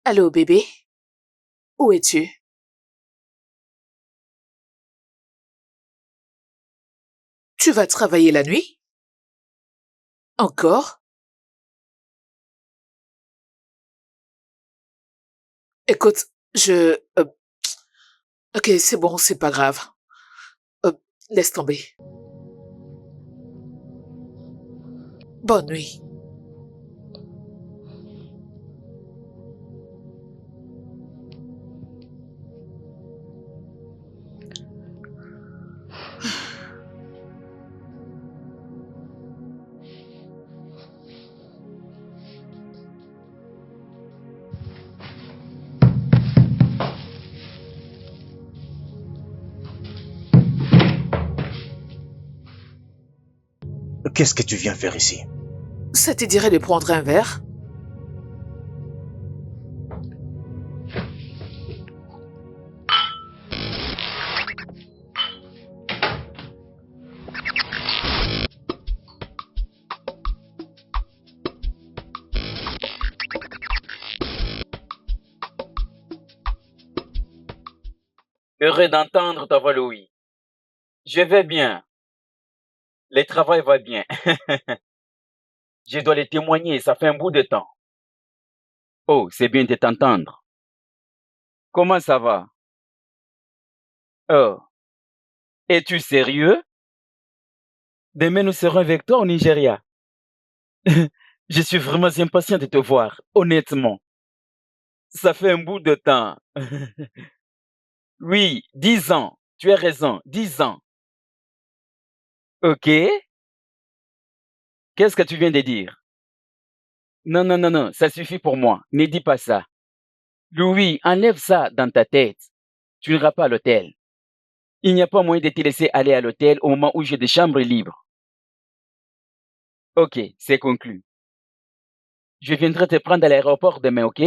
Allô, bébé? Où es-tu? Tu vas travailler la nuit? Encore? Écoute, ok, c'est bon, c'est pas grave. Euh, Laisse tomber. Bonne nuit. Qu'est-ce que tu viens faire ici? Ça te dirait de prendre un verre? Heureux d'entendre ta voix, Louis. Je vais bien. Le travail va bien. Je dois le témoigner, ça fait un bout de temps. Oh, c'est bien de t'entendre. Comment ça va? Oh, es-tu sérieux? Demain, nous serons avec toi au Nigeria. Je suis vraiment impatient de te voir, honnêtement. Ça fait un bout de temps. Oui, 10 ans. Tu as raison, 10 ans. Ok? Qu'est-ce que tu viens de dire? Non, non, non, non, ça suffit pour moi. Ne dis pas ça. Louis, enlève ça dans ta tête. Tu n'iras pas à l'hôtel. Il n'y a pas moyen de te laisser aller à l'hôtel au moment où j'ai des chambres libres. Ok, c'est conclu. Je viendrai te prendre à l'aéroport demain, ok?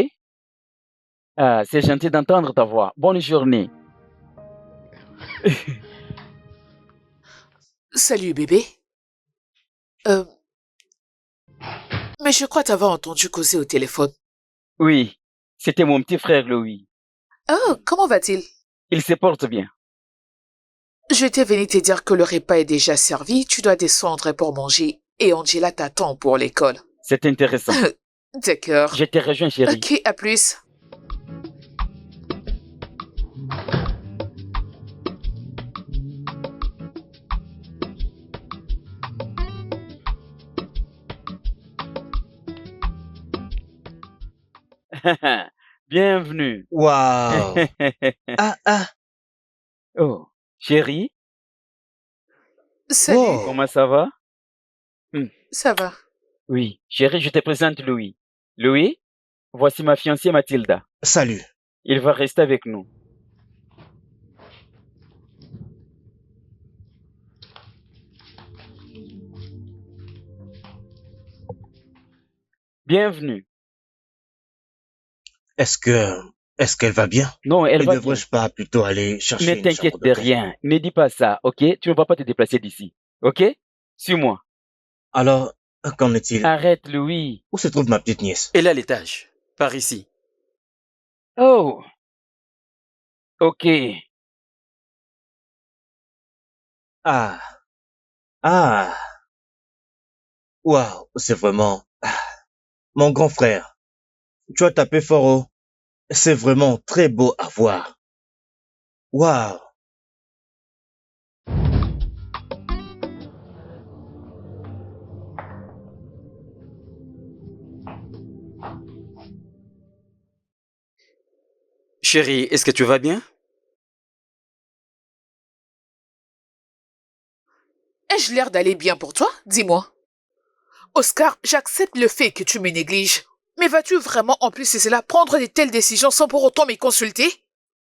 Ah, c'est gentil d'entendre ta voix. Bonne journée. Salut, bébé. Euh, mais je crois t'avoir entendu causer au téléphone. Oui, c'était mon petit frère Louis. Oh, comment va-t-il? Il se porte bien. Je t'ai venu te dire que le repas est déjà servi, tu dois descendre pour manger, et Angela t'attend pour l'école. C'est intéressant. D'accord. Je te rejoins, chérie. Ok, à plus. Bienvenue. Waouh! Ah! Oh, chérie, Salut, Wow! comment ça va? Hmm, ça va? Oui, chérie, je te présente Louis. Louis, voici ma fiancée Mathilda. Salut. Il va rester avec nous. Bienvenue. Est-ce qu'elle va bien? Non, elle Ne va bien. devrais-je pas plutôt aller Ne chercher une t'inquiète chambre de d'hôtel? rien. Ne dis pas ça, ok? Tu ne vas pas te déplacer d'ici. Ok? Suis-moi. Alors, qu'en est-il? Arrête, Louis. Où se trouve ma petite nièce? Elle est à l'étage, par ici. Oh, ok. Ah! Ah! Waouh! C'est vraiment... Mon grand frère, tu as tapé fort haut. C'est vraiment très beau à voir. Waouh! Chérie, est-ce que tu vas bien? Ai-je l'air d'aller bien pour toi? Dis-moi. Oscar, j'accepte le fait que tu me négliges. Mais vas-tu vraiment en plus de cela prendre de telles décisions sans pour autant me consulter?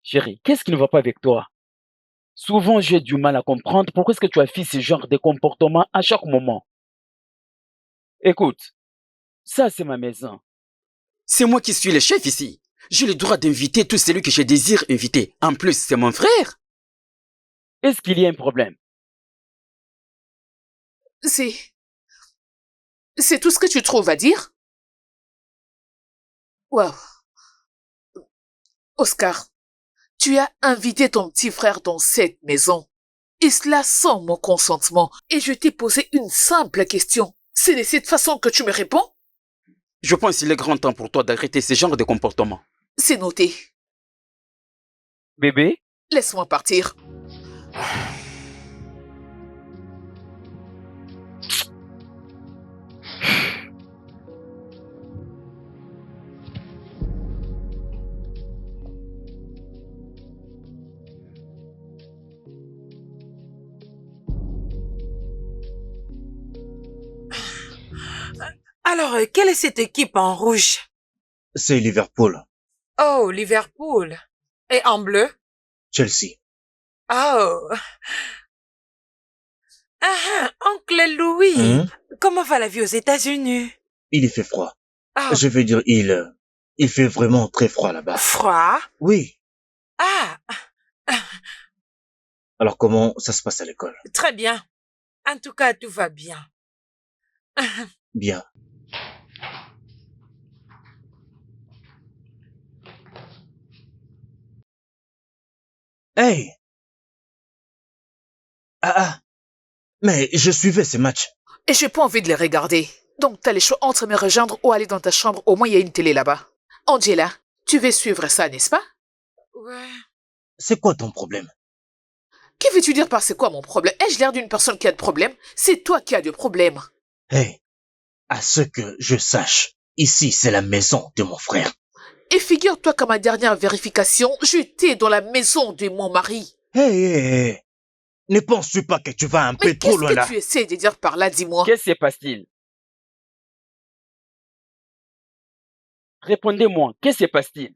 Chérie, qu'est-ce qui ne va pas avec toi? Souvent, j'ai du mal à comprendre pourquoi est-ce que tu affiches ce genre de comportement à chaque moment. Écoute, ça c'est ma maison. C'est moi qui suis le chef ici. J'ai le droit d'inviter tout celui que je désire inviter. En plus, c'est mon frère. Est-ce qu'il y a un problème? C'est... C'est tout ce que tu trouves à dire? Waouh. Oscar, tu as invité ton petit frère dans cette maison. Et cela sans mon consentement. Et je t'ai posé une simple question. C'est de cette façon que tu me réponds? Je pense qu'il est grand temps pour toi d'arrêter ce genre de comportement. C'est noté. Bébé, Laisse-moi partir. Alors, quelle est cette équipe en rouge? C'est Liverpool, Oh, Liverpool. Et en bleu? Chelsea. Oh. Ah, oncle Louis. Hein? Comment va la vie aux États-Unis? Il y fait froid. Ah, Je veux dire, il fait vraiment très froid là-bas. froid? Oui. Ah, Alors comment ça se passe à l'école? très bien. En tout cas, tout va bien. Bien. Hey! Ah! Mais je suivais ces matchs. Et j'ai pas envie de les regarder. Donc t'as les choix entre me rejoindre ou aller dans ta chambre. Au moins, il y a une télé là-bas. Angela, tu veux suivre ça, n'est-ce pas? Ouais. C'est quoi ton problème? Que veux-tu dire par c'est quoi mon problème? Ai-je l'air d'une personne qui a de problème? C'est toi qui as de problèmes. Hey! À ce que je sache, ici c'est la maison de mon frère. Et figure-toi qu'à ma dernière vérification, j'étais dans la maison de mon mari. Hey! Ne penses-tu pas que tu vas un peu Mais trop qu'est-ce loin que là? tu essaies de dire par là, dis-moi? qu'est-ce qui se passe-t-il? Répondez-moi, qu'est-ce qui se passe-t-il?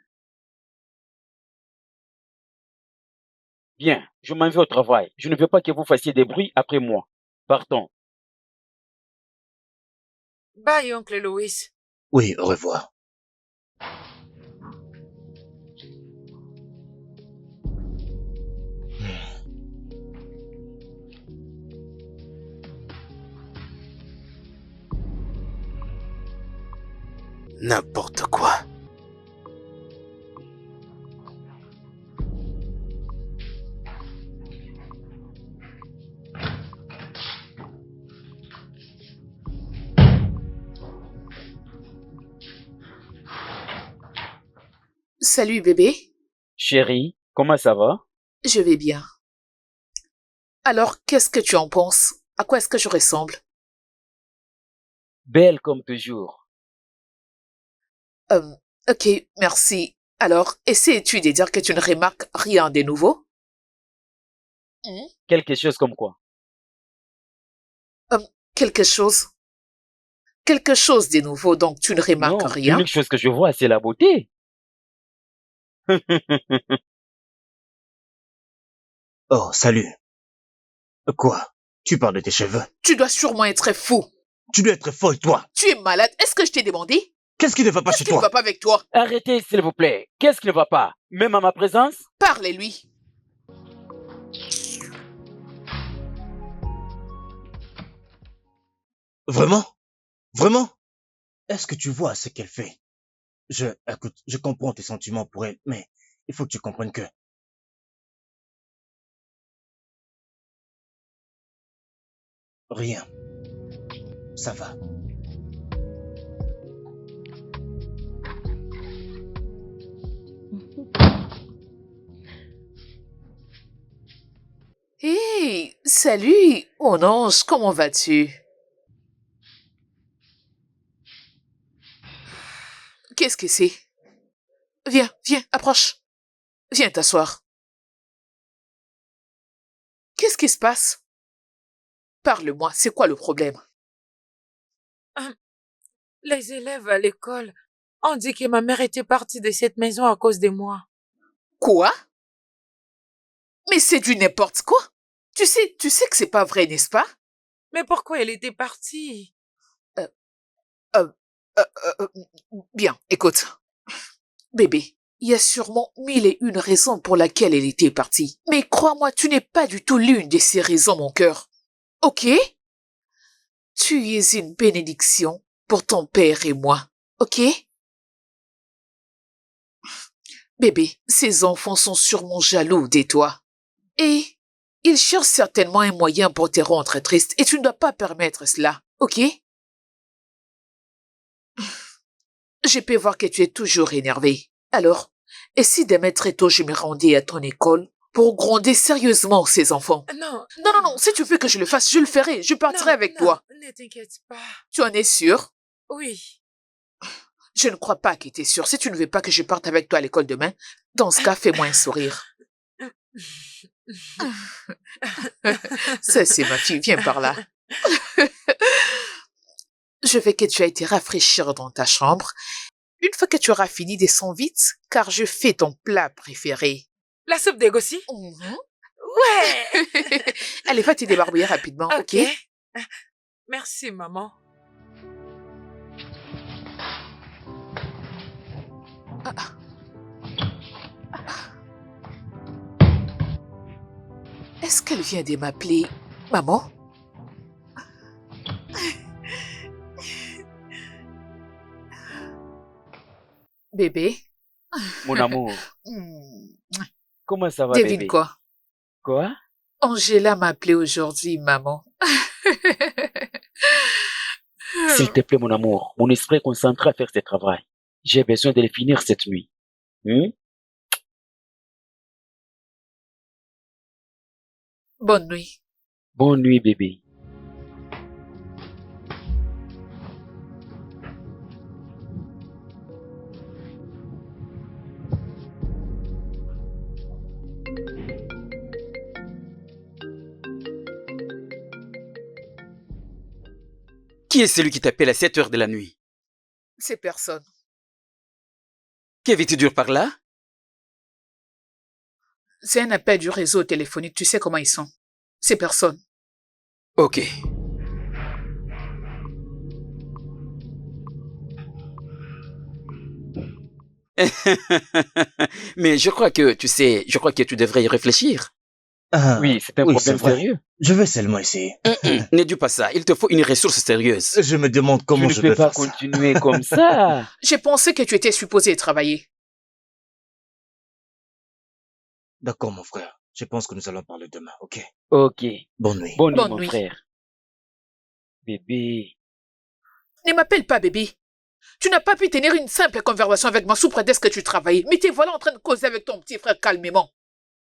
Bien, je m'en vais au travail. Je ne veux pas que vous fassiez des bruits après moi. Partons. Bye, oncle Louis. Oui, au revoir. N'importe quoi. Salut bébé, Chérie, comment ça va? je vais bien. Alors, qu'est-ce que tu en penses? À quoi est-ce que je ressemble? Belle comme toujours. Ok, merci. Alors, essaies-tu de dire que tu ne remarques rien de nouveau? Quelque chose comme quoi? Quelque chose? Quelque chose de nouveau, donc tu ne remarques Non, rien? l'unique chose que je vois, c'est la beauté. Oh, salut. Quoi? Tu parles de tes cheveux? Tu dois sûrement être fou. Tu dois être folle, toi. Tu es malade. Est-ce que je t'ai demandé? Qu'est-ce qui ne va pas Qu'est-ce chez qui ne toi? va pas avec toi? Arrêtez, s'il vous plaît. Qu'est-ce qui ne va pas? Même à ma présence? Parlez-lui. Vraiment? Vraiment? Est-ce que tu vois ce qu'elle fait? Écoute, je comprends tes sentiments pour elle, mais il faut que tu comprennes que... Rien. Ça va. Hé, salut, mon ange, comment vas-tu? Qu'est-ce que c'est? Viens, viens, approche. Viens t'asseoir. Qu'est-ce qui se passe? Parle-moi, c'est quoi le problème? Les élèves à l'école ont dit que ma mère était partie de cette maison à cause de moi. Quoi? Mais c'est du n'importe quoi. Tu sais que c'est pas vrai, n'est-ce pas? Mais pourquoi elle était partie? Euh, euh, Bien, écoute. Bébé, il y a sûrement 1001 raisons pour laquelle elle était partie. Mais crois-moi, tu n'es pas du tout l'une de ces raisons, mon cœur. Ok? Tu es une bénédiction pour ton père et moi. Ok? Bébé, ces enfants sont sûrement jaloux de toi. Et ils cherchent certainement un moyen pour te rendre triste et tu ne dois pas permettre cela, ok? Je peux voir que tu es toujours énervé. Alors, et si demain très tôt je me rendais à ton école pour gronder sérieusement ces enfants? Non, Non, si tu veux que je le fasse, je le ferai, je partirai avec toi. Ne t'inquiète pas. Tu en es sûr? Oui. Je ne crois pas que tu es sûr. Si tu ne veux pas que je parte avec toi à l'école demain, dans ce cas, fais-moi un sourire. Ça, c'est ma fille, viens par là. Je veux que tu ailles te rafraîchir dans ta chambre. Une fois que tu auras fini, descends vite, car je fais ton plat préféré. La soupe d'égossi? Mhm. Ouais. Allez, va te débarbouiller rapidement, ok? Merci, maman. Est-ce qu'elle vient de m'appeler maman? Bébé? Mon amour, Hmm. comment ça va, Devine bébé? quoi? Quoi? Angela m'a appelé aujourd'hui maman. S'il te plaît, mon amour, mon esprit est concentré à faire ce travail. J'ai besoin de le finir cette nuit. Bonne nuit. Bonne nuit, bébé. Qui est celui qui t'appelle à 7 heures de la nuit? C'est personne. Que veux-tu dire par là? C'est un appel du réseau téléphonique. Tu sais comment ils sont. C'est personne. Ok. Mais je crois que, tu sais, je crois que tu devrais y réfléchir. Ah, Oui, c'est un oui, problème c'est vrai. sérieux. Je vais seulement essayer. Ne dis pas ça, il te faut une ressource sérieuse. Je me demande comment Tu je ne peux peux pas faire ça. continuer comme ça. J'ai pensé que tu étais supposé travailler. D'accord, mon frère. Je pense que nous allons parler demain, ok? Ok. Bonne nuit. Bonne nuit, Bonne mon nuit. frère. Bébé. Ne m'appelle pas bébé. Tu n'as pas pu tenir une simple conversation avec moi sous prétexte que tu travaillais. Mais te voilà en train de causer avec ton petit frère calmement.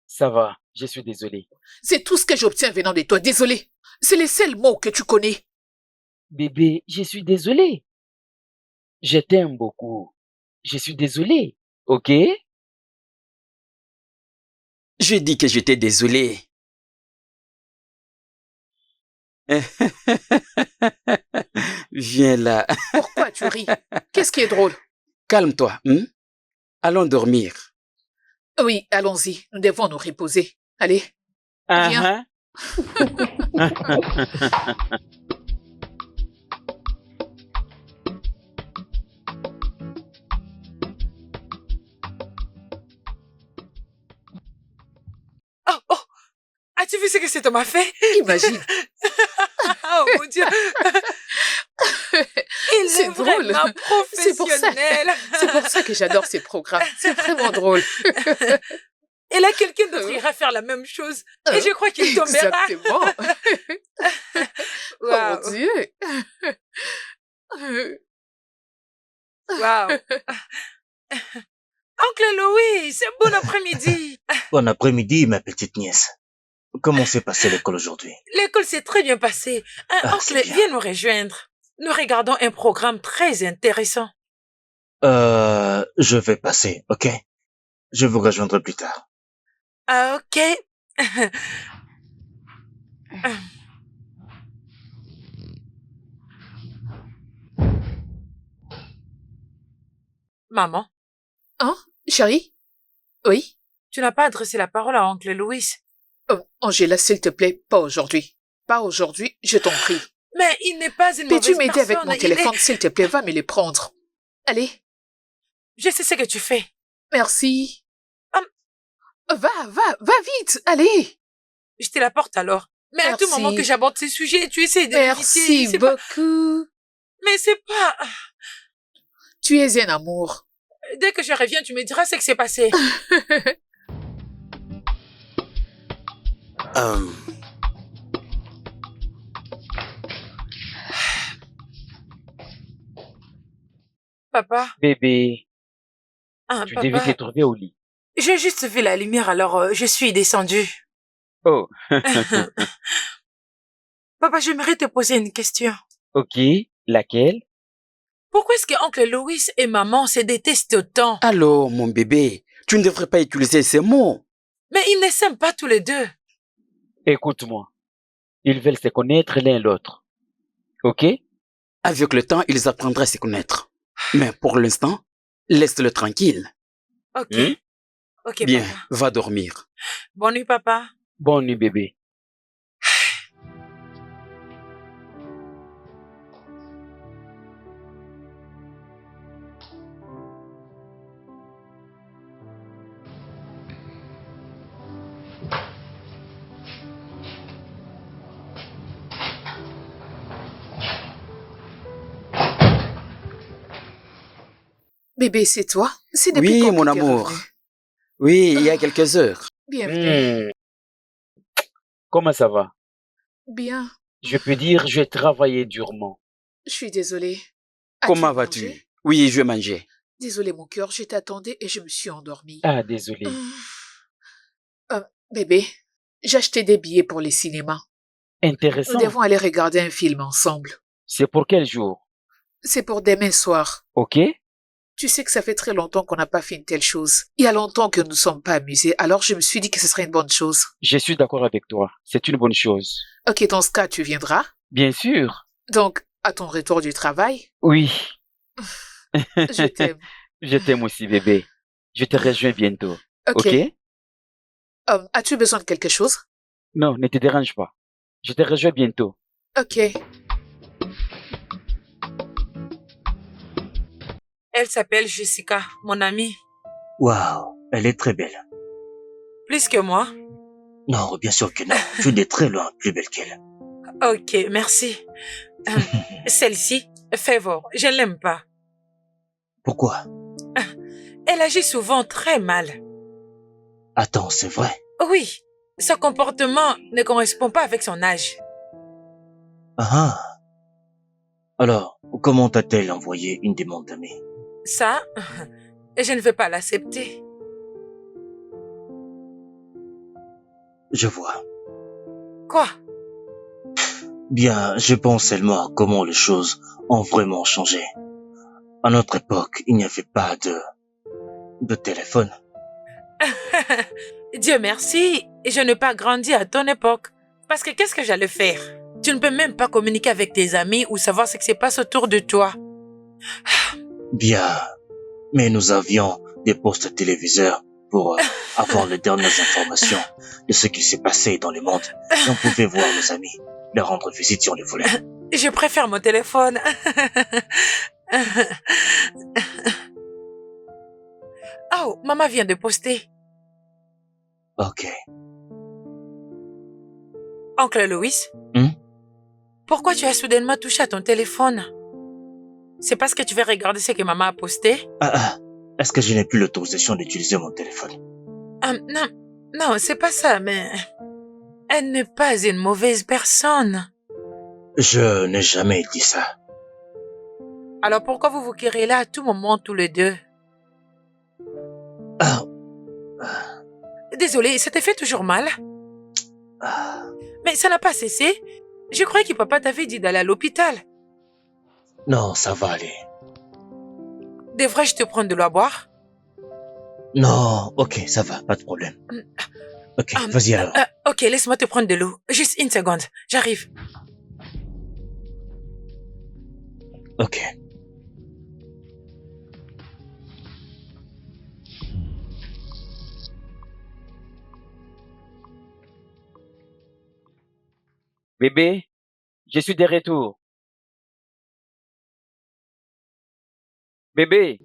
Ça va, je suis désolé. C'est tout ce que j'obtiens venant de toi. Désolé. C'est les seuls mots que tu connais. Bébé, je suis désolé. Je t'aime beaucoup. Je suis désolé. Ok? Je dis que j'étais désolé. Viens là. Pourquoi tu ris? Qu'est-ce qui est drôle? Calme-toi. Allons dormir. Oui, allons-y. Nous devons nous reposer. Allez. Viens. Oh, as-tu vu ce que cet homme a fait? Imagine. Oh mon Dieu. Il C'est est drôle. vraiment C'est pour ça. professionnel. C'est pour ça que j'adore ces programmes. C'est vraiment drôle. Et là, quelqu'un d'autre ira faire la même chose. Et je crois qu'il tombera. Exactement. Oh Waouh. mon Dieu. Waouh. Oncle Louis, c'est bon après-midi. Bon après-midi, ma petite nièce. Comment s'est passée l'école aujourd'hui? L'école s'est très bien passée. Ah, Oncle, c'est bien. viens nous rejoindre. Nous regardons un programme très intéressant. Je vais passer, ok? Je vous rejoindrai plus tard. Ah, ok. Maman, Hein, chérie? Oui? tu n'as pas adressé la parole à Oncle Louis. Oh, Angela, s'il te plaît, pas aujourd'hui. Pas aujourd'hui, je t'en prie. Mais il n'est pas une mauvaise Peux-tu personne. m'aider avec mon Il téléphone, s'il te plaît? Va me les prendre. Allez. Je sais ce que tu fais. Merci. Hum. Va vite, allez. Je te la porte alors. Mais à tout Merci. moment que j'aborde ces sujets, tu essaies de Merci l'éviter. C'est pas- beaucoup. Mais c'est pas... Tu es un amour. Dès que je reviens, tu me diras ce qui s'est passé. Euh, Papa, Bébé, tu devais te papa, trouver au lit. j'ai juste vu la lumière, alors je suis descendue. Oh, Papa, j'aimerais te poser une question. ok. Laquelle? Pourquoi est-ce que oncle Louis et maman se détestent autant? allô, mon bébé, tu ne devrais pas utiliser ces mots. Mais ils ne s'aiment pas tous les deux. Écoute-moi. Ils veulent se connaître l'un l'autre. Ok? Avec le temps, ils apprendront à se connaître. Mais pour l'instant, laisse-le tranquille. Ok, Hmm? ok, Bien, papa. va dormir. Bonne nuit, papa. Bonne nuit, bébé. Bébé, c'est toi? C'est depuis Oui, quand mon que t'es amour. revenu? Oui, il y a quelques heures. Bienvenue. Hmm. Comment ça va? Bien. Je peux dire, j'ai travaillé durement. Je suis désolée. As-tu Comment mangé? vas-tu? Oui, je vais manger. Désolée, mon cœur, je t'attendais et je me suis endormie. Ah, désolé. Bébé, j'ai acheté des billets pour les cinémas. Nous Intéressant. devons aller regarder un film ensemble. C'est pour quel jour? C'est pour demain soir. Ok? Tu sais que ça fait très longtemps qu'on n'a pas fait une telle chose. Il y a longtemps que nous ne nous sommes pas amusés, alors je me suis dit que ce serait une bonne chose. Je suis d'accord avec toi. C'est une bonne chose. Ok, dans ce cas, tu viendras. Bien sûr. Donc, à ton retour du travail, Oui. je t'aime. Je t'aime aussi, bébé. Je te rejoins bientôt. Ok. Ok? As-tu besoin de quelque chose? Non, ne te dérange pas. Je te rejoins bientôt. Ok. Elle s'appelle Jessica, mon amie. Waouh, elle est très belle. Plus que moi. Non, bien sûr que non. Tu es de très loin plus belle qu'elle. Ok, merci. Celle-ci, Favor, je ne l'aime pas. Pourquoi? Elle agit souvent très mal. Attends, c'est vrai? Oui, son comportement ne correspond pas avec son âge. Ah. Alors, comment t'a-t-elle envoyé une demande d'amie? Ça, je ne vais pas l'accepter. Je vois. Quoi? Bien, je pense seulement à comment les choses ont vraiment changé. À notre époque, il n'y avait pas de téléphone. Dieu merci, je n'ai pas grandi à ton époque. Parce que qu'est-ce que j'allais faire? Tu ne peux même pas communiquer avec tes amis ou savoir ce qui se passe autour de toi. Bien, mais nous avions des postes téléviseurs pour avoir les dernières informations de ce qui s'est passé dans le monde. Et on pouvait voir nos amis, leur rendre visite si on le voulait. Je préfère mon téléphone. Oh, maman vient de poster. Ok. Oncle Louis, pourquoi tu as soudainement touché à ton téléphone? C'est parce que tu veux regarder ce que maman a posté? Est-ce que je n'ai plus l'autorisation d'utiliser mon téléphone? Non, non, c'est pas ça, mais elle n'est pas une mauvaise personne. Je n'ai jamais dit ça. Alors pourquoi vous vous querellez à tout moment tous les deux? Ah, Désolée, ça te fait toujours mal? ah, Mais ça n'a pas cessé. Je croyais que papa t'avait dit d'aller à l'hôpital. non, ça va aller. Devrais-je te prendre de l'eau à boire? Non, ok, ça va, pas de problème. Ok, vas-y alors. Ok, laisse-moi te prendre de l'eau. Juste une seconde, j'arrive. Ok. Bébé, je suis de retour. Bébé,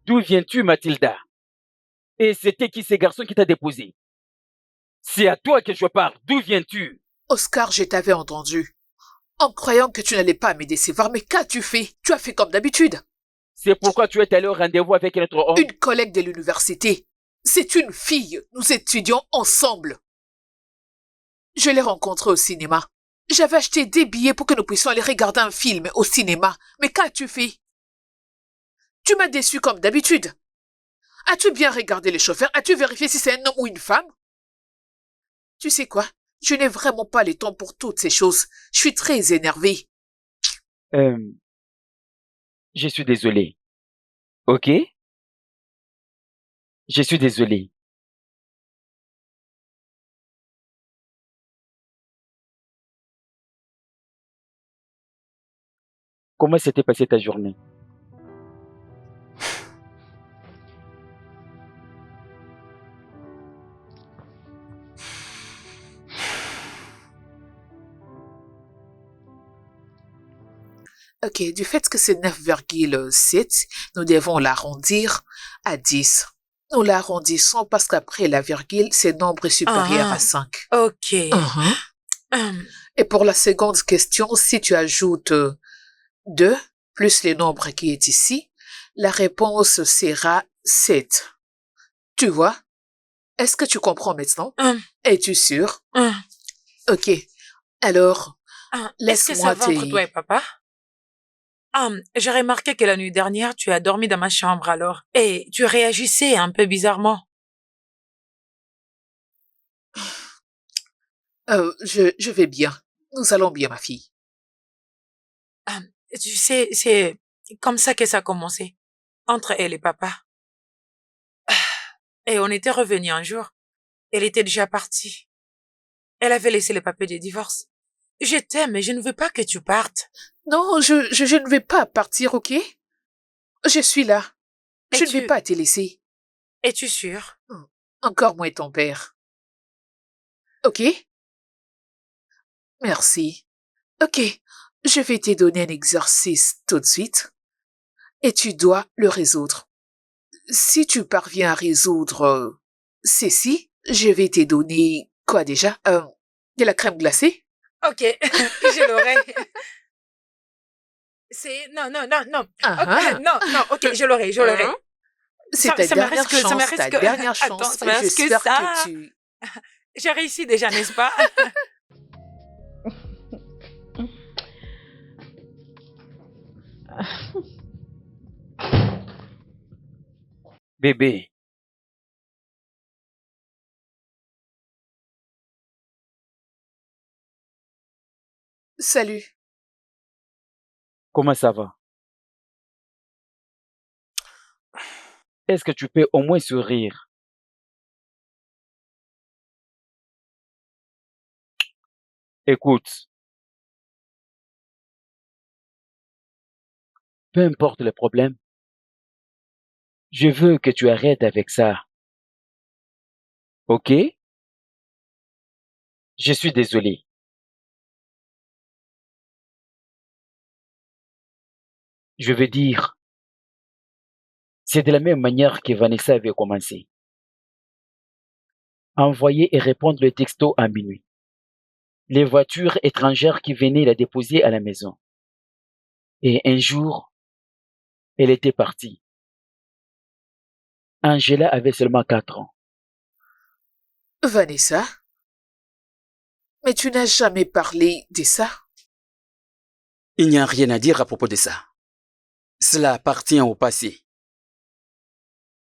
D'où viens-tu, Mathilda? Et c'était qui ces garçons qui t'a déposé? C'est à toi que je parle. D'où viens-tu? Oscar, je t'avais entendu. En croyant que tu n'allais pas me décevoir, mais qu'as-tu fait? Tu as fait comme d'habitude. C'est pourquoi tu es allé au rendez-vous avec notre homme? Une collègue de l'université. C'est une fille. Nous étudions ensemble. Je l'ai rencontrée au cinéma. J'avais acheté des billets pour que nous puissions aller regarder un film au cinéma. Mais qu'as-tu fait? Tu m'as déçu comme d'habitude. As-tu bien regardé le chauffeur? As-tu vérifié si c'est un homme ou une femme? Tu sais quoi? Je n'ai vraiment pas le temps pour toutes ces choses. Je suis très énervée. Je suis désolé. Ok? Je suis désolé. Comment s'était passée ta journée? Ok, du fait que c'est 9,7, nous devons l'arrondir à 10. Nous l'arrondissons parce qu'après la virgule, ce nombre est supérieur à 5. Ok. Et pour la seconde question, si tu ajoutes 2 plus le nombre qui est ici, la réponse sera 7. Tu vois? Est-ce que tu comprends maintenant? Es-tu sûr? Ok. Alors, Est-ce que ça laisse-moi va entre toi et papa? J'ai remarqué que la nuit dernière, tu as dormi dans ma chambre alors. Et tu réagissais un peu bizarrement. Je vais bien. Nous allons bien, ma fille. Tu sais, c'est comme ça que ça a commencé. Entre elle et papa. Et on était revenus un jour. Elle était déjà partie. Elle avait laissé les papiers de divorce. Je t'aime, mais je ne veux pas que tu partes. Non, je ne vais pas partir, ok? Je suis là. Je ne vais Es-tu pas te laisser. Es-tu sûr? Encore moins ton père. Ok? Merci. Ok, je vais te donner un exercice tout de suite. Et tu dois le résoudre. Si tu parviens à résoudre ceci, je vais te donner quoi déjà? De la crème glacée? Ok, je l'aurai. Non, non, non, non. Ah, Non, non, ok, je l'aurai, je l'aurai. c'est ta Ça me dernière reste que, ça me chance, reste ta que... dernière Attends, chance. ça me reste que J'espère ça. que tu... J'ai réussi déjà, n'est-ce pas? Bébé, Salut. comment ça va? Est-ce que tu peux au moins sourire? Écoute, peu importe le problème, je veux que tu arrêtes avec ça. Ok? Je suis désolé. Je veux dire, c'est de la même manière que Vanessa avait commencé. Envoyer et répondre le texto à minuit. Les voitures étrangères qui venaient la déposer à la maison. Et un jour, elle était partie. Angela avait seulement 4 ans. Vanessa, mais tu n'as jamais parlé de ça? Il n'y a rien à dire à propos de ça. Cela appartient au passé.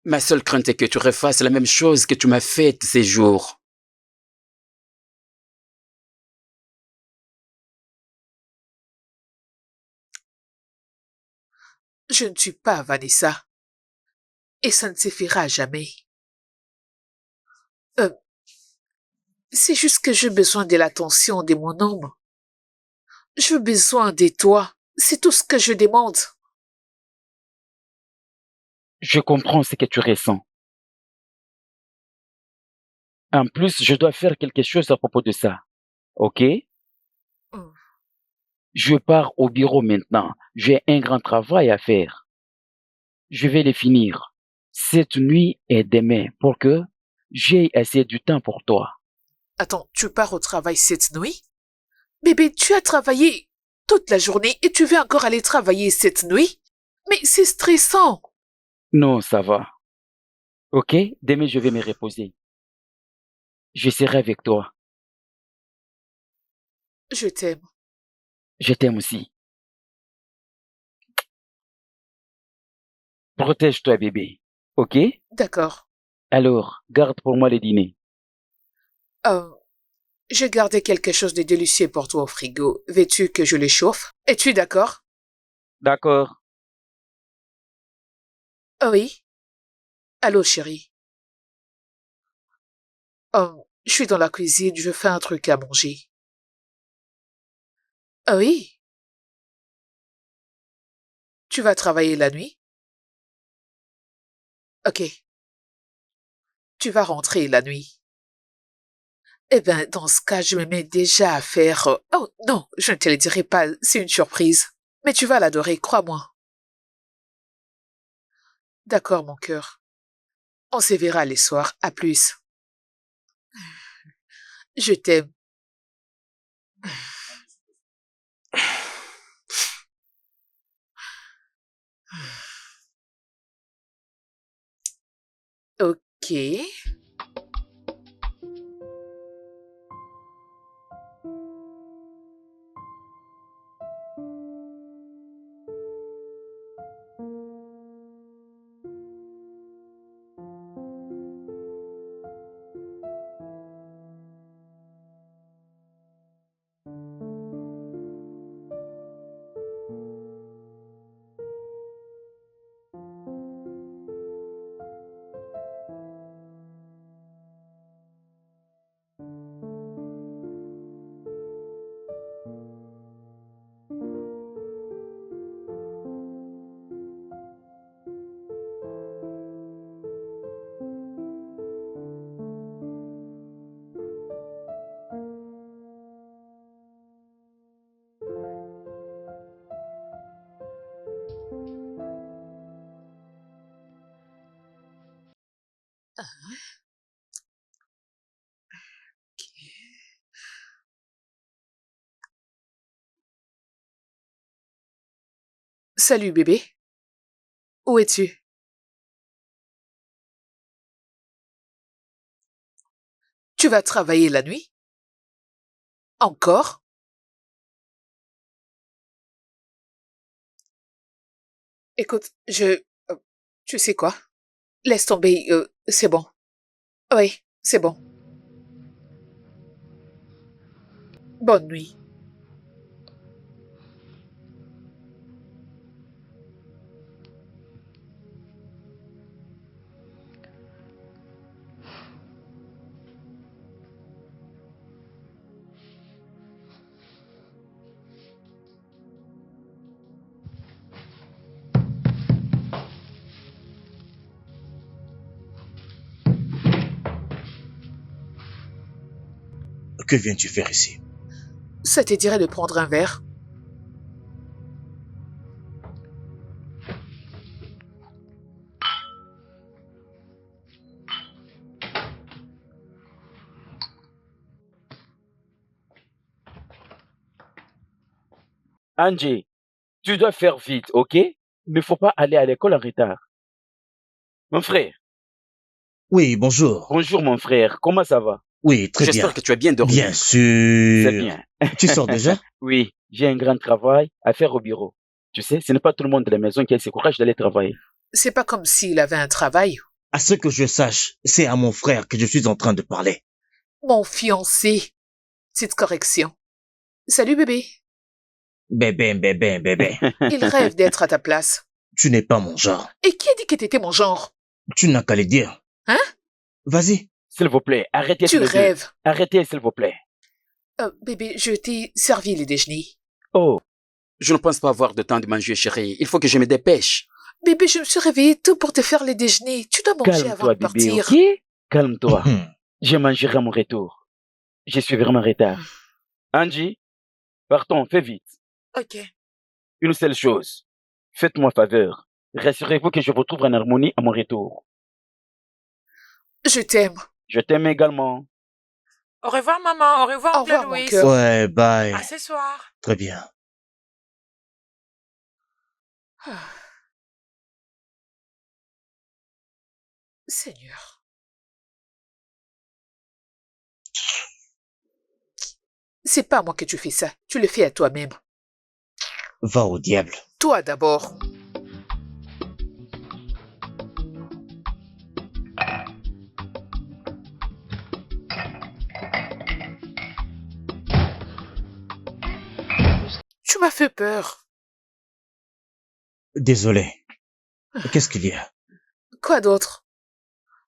Ma seule crainte est que tu refasses la même chose que tu m'as faite ces jours. Je ne suis pas Vanessa. Et ça ne se fera jamais. Euh, c'est juste que j'ai besoin de l'attention de mon homme. J'ai besoin de toi. C'est tout ce que je demande. Je comprends ce que tu ressens. En plus, je dois faire quelque chose à propos de ça. Ok? Mm. Je pars au bureau maintenant. J'ai un grand travail à faire. Je vais les finir cette nuit et demain pour que j'ai assez du temps pour toi. Attends, tu pars au travail cette nuit? Bébé, tu as travaillé toute la journée et tu veux encore aller travailler cette nuit? Mais c'est stressant. Non, ça va. Ok, demain je vais me reposer. Je serai avec toi. Je t'aime. Je t'aime aussi. Protège-toi, bébé. Ok? D'accord. Alors, garde pour moi le dîner. Euh, j'ai gardé quelque chose de délicieux pour toi au frigo. Veux-tu que je le chauffe? Es-tu d'accord? D'accord. Oui. Allô, chérie. Je suis dans la cuisine, je fais un truc à manger. Oui. Tu vas travailler la nuit? Ok. Tu vas rentrer la nuit. Eh ben, dans ce cas, je me mets déjà à faire... Oh, non, je ne te le dirai pas, c'est une surprise. Mais tu vas l'adorer, crois-moi. D'accord, mon cœur. On se verra les soirs. À plus. Je t'aime. Ok. Salut, bébé. Où es-tu? Tu vas travailler la nuit? Encore? Écoute, tu sais quoi? Laisse tomber, c'est bon. Oui, c'est bon. Bonne nuit. Que viens-tu faire ici? Ça te dirait de prendre un verre? Angie, tu dois faire vite, ok? Mais faut pas aller à l'école en retard. Mon frère, Oui, bonjour. bonjour mon frère, comment ça va? Oui, très bien. J'espère que tu as bien dormi. Bien C'est sûr. bien. Tu sors déjà? Oui, j'ai un grand travail à faire au bureau. Tu sais, ce n'est pas tout le monde de la maison qui a ce courage d'aller travailler. C'est pas comme s'il avait un travail. À ce que je sache, c'est à mon frère que je suis en train de parler. Mon fiancé. Petite correction. Salut, bébé. Bébé, bébé, bébé. Il rêve d'être à ta place. Tu n'es pas mon genre. Et qui a dit que t'étais mon genre? Tu n'as qu'à le dire. Hein? Vas-y. S'il vous plaît, arrêtez Tu tous les deux. rêves. Arrêtez, s'il vous plaît. Bébé, je t'ai servi le déjeuner. Oh, Je ne pense pas avoir de temps de manger, chérie. Il faut que je me dépêche. Bébé, je me suis réveillée tôt pour te faire le déjeuner. Tu dois manger avant calme-toi, de bébé, partir. ok? Calme-toi. Mhm. Je mangerai à mon retour. Je suis vraiment en retard. Angie, partons, fais vite. Ok. Une seule chose. Faites-moi faveur. Rassurez-vous que je vous trouve en harmonie à mon retour. Je t'aime. Je t'aime également. Au revoir, maman. Au revoir, Au oncle revoir, mon Louis. cœur. Ouais, bye. À ce soir. Très bien. Ah. Seigneur. C'est pas à moi que tu fais ça. Tu le fais à toi-même. Va au diable. Toi d'abord. Tu m'as fait peur. Désolé. Qu'est-ce qu'il y a? Quoi d'autre?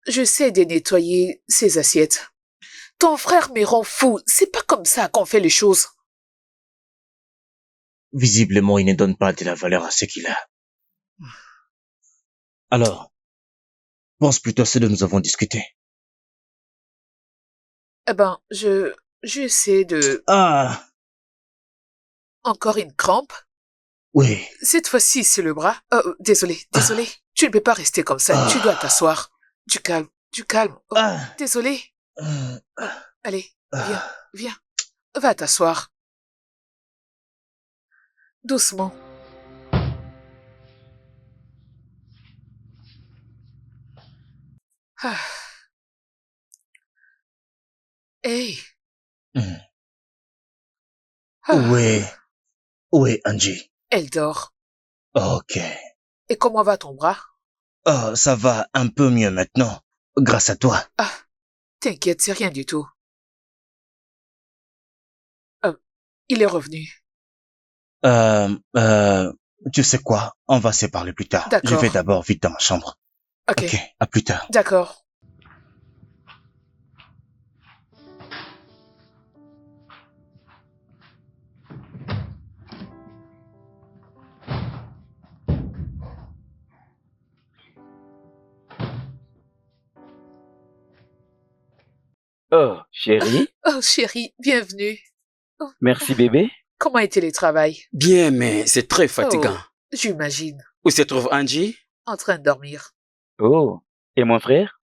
J'essaie de nettoyer ces assiettes. Ton frère me rend fou. C'est pas comme ça qu'on fait les choses. Visiblement, il ne donne pas de la valeur à ce qu'il a. Alors, pense plutôt à ce dont nous avons discuté. Eh ben, j'essaie de... Ah, Encore une crampe? oui. Cette fois-ci, c'est le bras. Désolé. Tu ne peux pas rester comme ça. Tu dois t'asseoir. Du calme. Oh, Ah, désolé. ah, Allez, ah. viens. Va t'asseoir. Doucement. Ah. Hey. Hmm. Ah. Où est Angie? Elle dort. Ok. Et comment va ton bras? Oh, ça va un peu mieux maintenant, grâce à toi. Ah, t'inquiète, c'est rien du tout. Il est revenu. Tu sais quoi? On va se parler plus tard. D'accord. Je vais d'abord vite dans ma chambre. Ok, Ok, à plus tard. d'accord. Oh, chérie. Oh, chérie, bienvenue. Merci, bébé. Comment était le travail? Bien, mais c'est très fatigant. Oh, j'imagine. Où se trouve Angie? En train de dormir. Oh, et mon frère?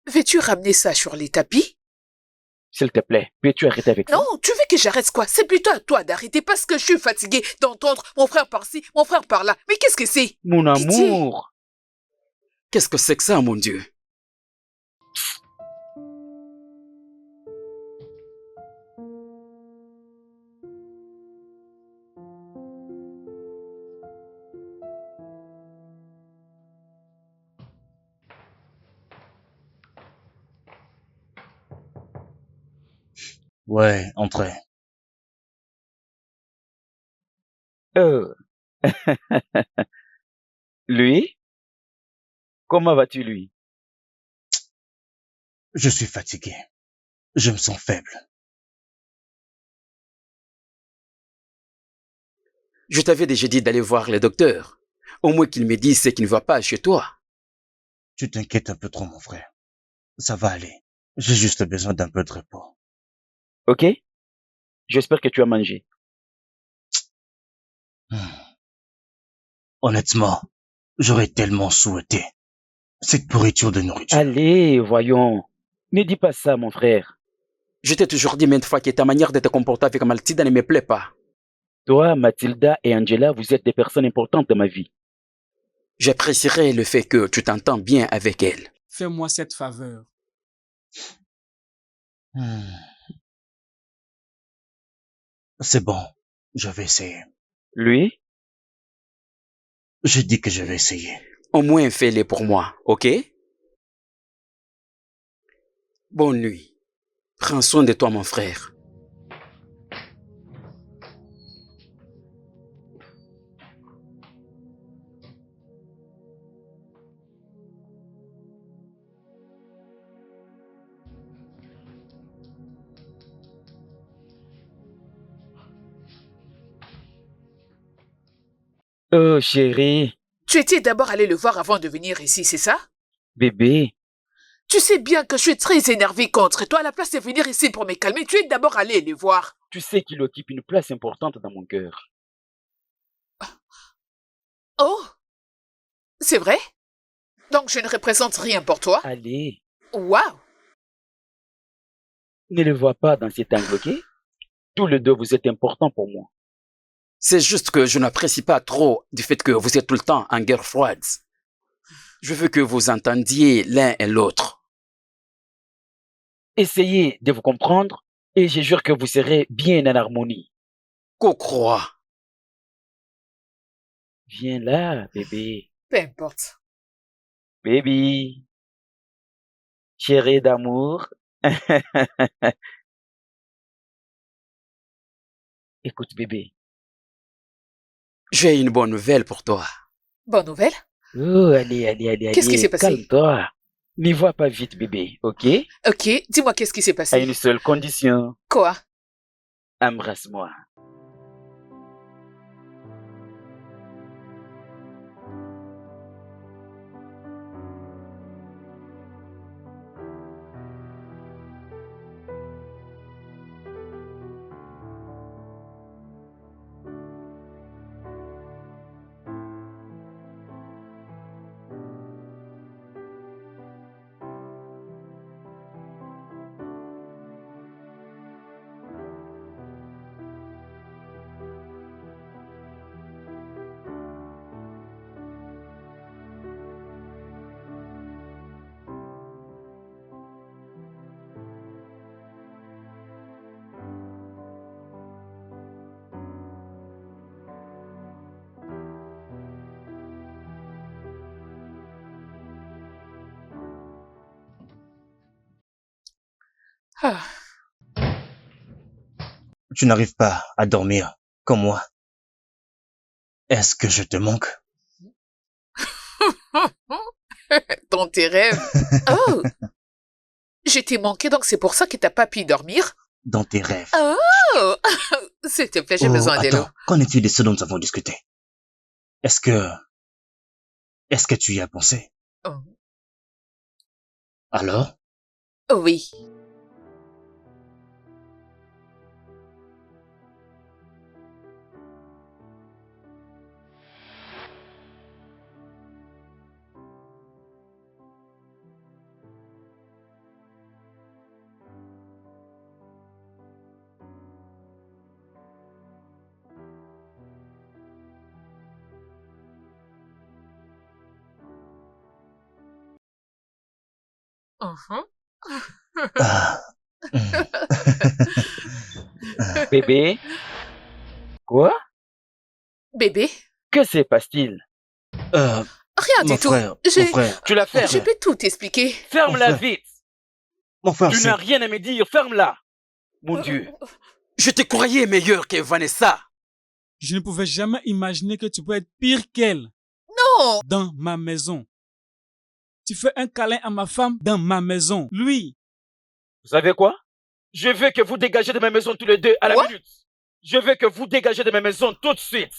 Veux-tu ramener ça sur les tapis? S'il te plaît, peux-tu arrêter avec ça? Non, tu veux que j'arrête quoi? C'est plutôt à toi d'arrêter parce que je suis fatiguée d'entendre mon frère par-ci, mon frère par-là. Mais qu'est-ce que c'est? Mon Pitié. amour. Qu'est-ce que c'est que ça, mon Dieu? Ouais, entrez. Oh. Lui? Comment vas-tu, lui? Je suis fatigué. Je me sens faible. Je t'avais déjà dit d'aller voir le docteur. Au moins qu'il me dise ce qui ne va pas chez toi. Tu t'inquiètes un peu trop, mon frère. Ça va aller. J'ai juste besoin d'un peu de repos. Ok? J'espère que tu as mangé. Hmm. Honnêtement, j'aurais tellement souhaité cette pourriture de nourriture. Allez, voyons. Ne dis pas ça, mon frère. Je t'ai toujours dit maintes fois que ta manière de te comporter avec Mathilda ne me plaît pas. Toi, Mathilda et Angela, vous êtes des personnes importantes dans ma vie. J'apprécierais le fait que tu t'entends bien avec elle. Fais-moi cette faveur. Hmm. C'est bon, je vais essayer. Lui? Je dis que je vais essayer. Au moins fais-le pour moi, ok? Bonne nuit. Prends soin de toi, mon frère. Oh, chérie. Tu étais d'abord allé le voir avant de venir ici, c'est ça? Bébé. Tu sais bien que je suis très énervée contre toi. À la place de venir ici pour me calmer, tu es d'abord allé le voir. Tu sais qu'il occupe une place importante dans mon cœur. C'est vrai? Donc je ne représente rien pour toi? Allez, Waouh! ne le vois pas dans cet angle, ok? Tous les deux, vous êtes importants pour moi. C'est juste que je n'apprécie pas trop du fait que vous êtes tout le temps en guerre froide. Je veux que vous entendiez l'un et l'autre. Essayez de vous comprendre et je jure que vous serez bien en harmonie. Qu'on croit. Viens là, bébé. Peu importe. Baby. Chérie d'amour. Écoute, bébé. J'ai une bonne nouvelle pour toi. Bonne nouvelle? Oh, allez. Qu'est-ce qui s'est passé? Calme-toi. N'y vois pas vite, bébé, ok? Ok, dis-moi qu'est-ce qui s'est À passé? une seule condition. Quoi? Embrasse-moi. Ah, Tu n'arrives pas à dormir comme moi. Est-ce que je te manque? dans tes rêves. Oh! Je t'ai manqué, donc c'est pour ça que t'as pas pu dormir? Dans tes rêves. Oh! S'il te plaît, j'ai besoin de l'eau. Attends, qu'en est-il de ce dont nous avons discuté? Est-ce que tu y as pensé? Oh. Alors? Oui. Mhm. Ah. Bébé? Quoi? Bébé? Que se passe-t-il? Rien Mon du tout. frère, Je- mon frère, Tu la fermes. Je peux tout t'expliquer. Ferme-la Mon frère. vite. mon frère, Tu c'est... n'as rien à me dire. Ferme-la. Mon Dieu. Je te croyais meilleur que Vanessa. Je ne pouvais jamais imaginer que tu peux être pire qu'elle Non! dans ma maison. Tu fais un câlin à ma femme dans ma maison. Lui, Vous savez quoi? Je veux que vous dégagez de ma maison tous les deux à la Quoi? minute. Je veux que vous dégagez de ma maison tout de suite.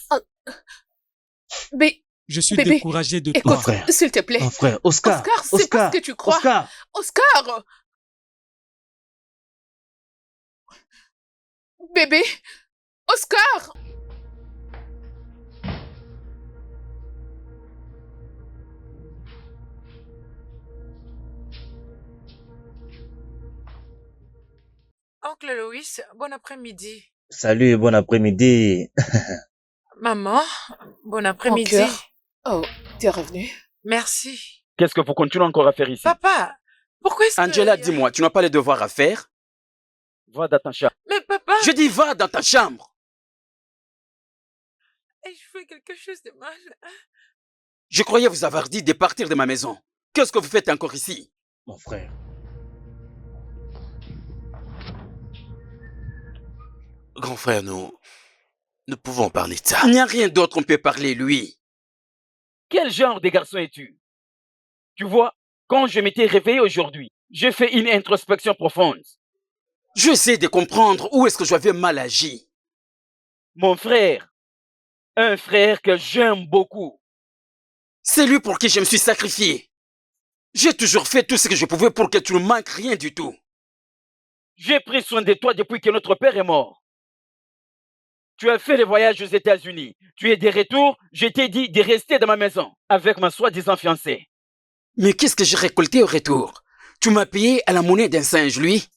Mais je suis Bébé, découragé de écoute, toi. frère. s'il te plaît. Mon frère, Oscar. Oscar, c'est pas ce que tu crois. Oscar. Oscar! Bébé! Oscar! Oncle Loïs, bon après-midi. Salut, bon après-midi. Maman, bon Mon après-midi. cœur. Oh, t'es revenu? Merci. Qu'est-ce que vous continuez encore à faire ici? Papa, pourquoi est-ce que... Angela, dis-moi, tu n'as pas les devoirs à faire? Va dans ta chambre. Mais papa, Je dis va dans ta chambre. ai-je fait quelque chose de mal? Je croyais vous avoir dit de partir de ma maison. Qu'est-ce que vous faites encore ici? Mon frère. Grand frère, nous pouvons parler de ça. Il n'y a rien d'autre on peut parler, lui. Quel genre de garçon es-tu? Tu vois, quand je m'étais réveillé aujourd'hui, j'ai fait une introspection profonde. J'essaie de comprendre où est-ce que j'avais mal agi. Mon frère, un frère que j'aime beaucoup. C'est lui pour qui je me suis sacrifié. J'ai toujours fait tout ce que je pouvais pour que tu ne manques rien du tout. J'ai pris soin de toi depuis que notre père est mort. Tu as fait le voyage aux États-Unis. Tu es de retour, je t'ai dit de rester dans ma maison. avec ma soi-disant fiancée. Mais qu'est-ce que j'ai récolté au retour? Tu m'as payé à la monnaie d'un singe, lui.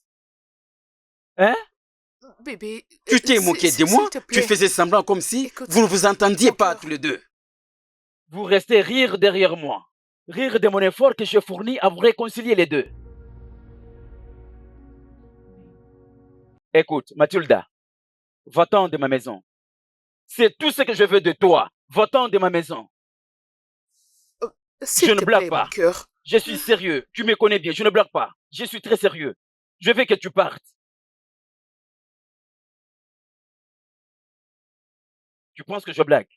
Hein? Bébé, Tu t'es moqué de moi? s'il te Tu plaît. faisais semblant comme si Écoute, vous ne vous entendiez mon pas cœur. tous les deux. Vous restez rire derrière moi. Rire de mon effort que je fournis à vous réconcilier les deux. Écoute, Mathilda, va-t'en de ma maison. C'est tout ce que je veux de toi. Va-t'en de ma maison. S'il Je ne te blague plaît, mon pas. cœur. Je suis sérieux. Tu me connais bien. Je ne blague pas. Je suis très sérieux. Je veux que tu partes. Tu penses que je blague?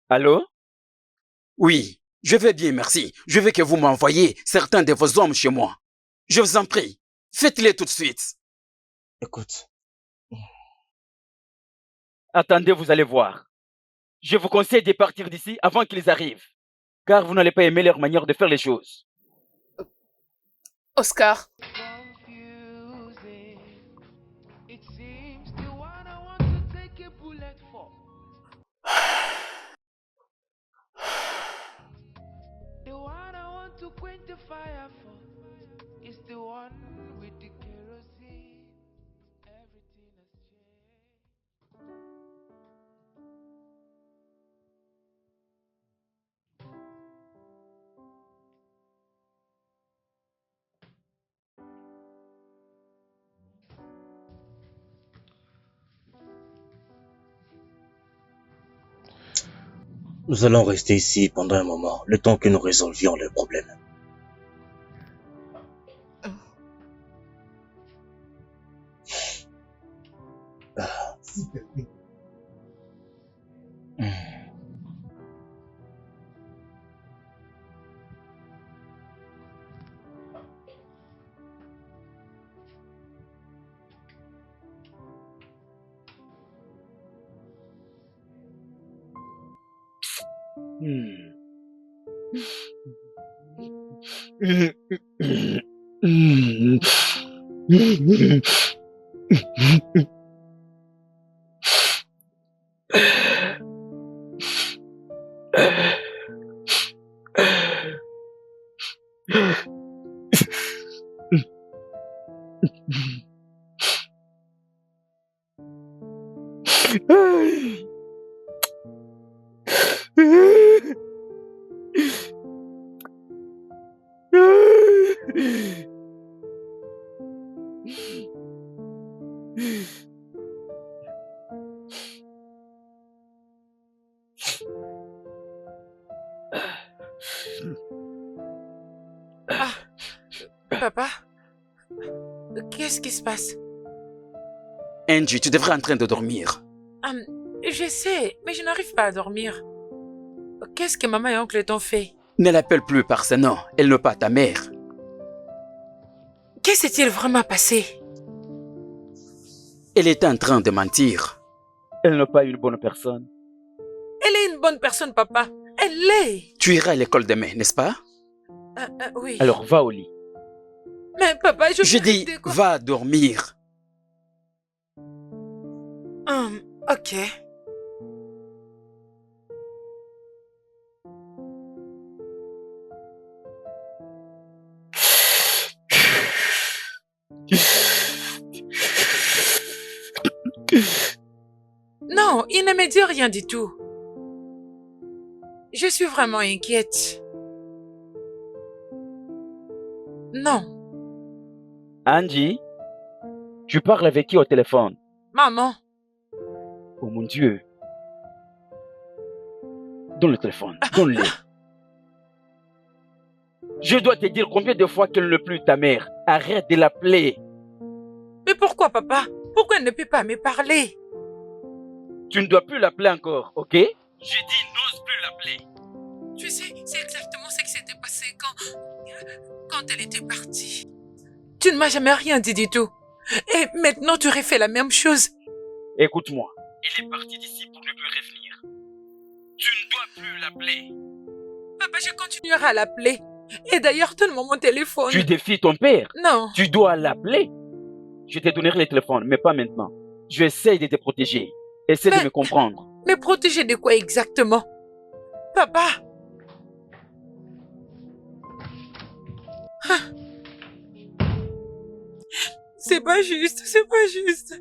Allô? Oui, je vais bien, merci. Je veux que vous m'envoyiez certains de vos hommes chez moi. Je vous en prie, faites-les tout de suite. Écoute, Attendez, vous allez voir. Je vous conseille de partir d'ici avant qu'ils arrivent. Car vous n'allez pas aimer leur manière de faire les choses. Oscar, Confusing. It seems the one I want to take a bullet for. The one I want to quench the fire for is the one with the kerosene. Everything has changed. nous allons rester ici pendant un moment, le temps que nous résolvions le problème. Ah. Papa, qu'est-ce qui se passe? Angie, tu devrais en train de dormir. Je sais, mais je n'arrive pas à dormir. Qu'est-ce que maman et oncle t'ont fait? Ne l'appelle plus par ce nom, elle n'est pas ta mère. Qu'est-ce qui s'est vraiment passé? Elle est en train de mentir. Elle n'est pas une bonne personne. Elle est une bonne personne, papa. Elle l'est. Tu iras à l'école demain, n'est-ce pas? Oui. Alors va au lit. Mais papa, Je dis, de quoi? va dormir. Ok. Non, il ne me dit rien du tout. Je suis vraiment inquiète. Non. Angie, tu parles avec qui au téléphone? Maman. Oh mon Dieu. Donne le téléphone, donne-le. Je dois te dire combien de fois qu'elle n'est plus ta mère. Arrête de l'appeler. Mais pourquoi, papa? Pourquoi elle ne peut pas me parler? Tu ne dois plus l'appeler encore, ok? Je dis n'ose plus l'appeler. Tu sais, c'est exactement ce qui s'était passé quand elle était partie. Tu ne m'as jamais rien dit du tout. Et maintenant, tu refais la même chose. Écoute-moi. Il est parti d'ici pour ne plus revenir. Tu ne dois plus l'appeler. Papa, je continuerai à l'appeler. Et d'ailleurs, donne-moi mon téléphone. Tu défies ton père. Non. Tu dois l'appeler. Je te donnerai le téléphone, mais pas maintenant. Je essaye de te protéger. Essaie de Mais- me comprendre. Mais protéger de quoi exactement? Papa! Ah. C'est pas juste, c'est pas juste.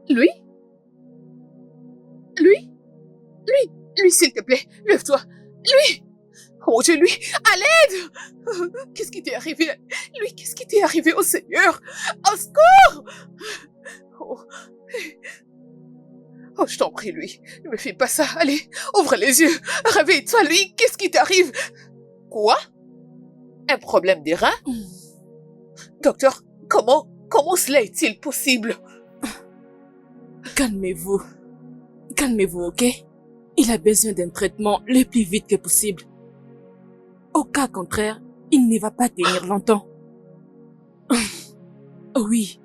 Lui? Lui? Lui, s'il te plaît, lève-toi. Lui! Oh mon Dieu, lui! À l'aide! Qu'est-ce qui t'est arrivé? Lui, qu'est-ce qui t'est arrivé? Oh Seigneur! Au secours! Oh, oh, je t'en prie, lui. Ne me fais pas ça. Allez, ouvre les yeux. Réveille-toi, lui. Qu'est-ce qui t'arrive? Quoi? Un problème des reins? Docteur, comment cela est-il possible? Calmez-vous. Calmez-vous, ok? Il a besoin d'un traitement le plus vite que possible. Au cas contraire, il ne va pas tenir longtemps. Oui.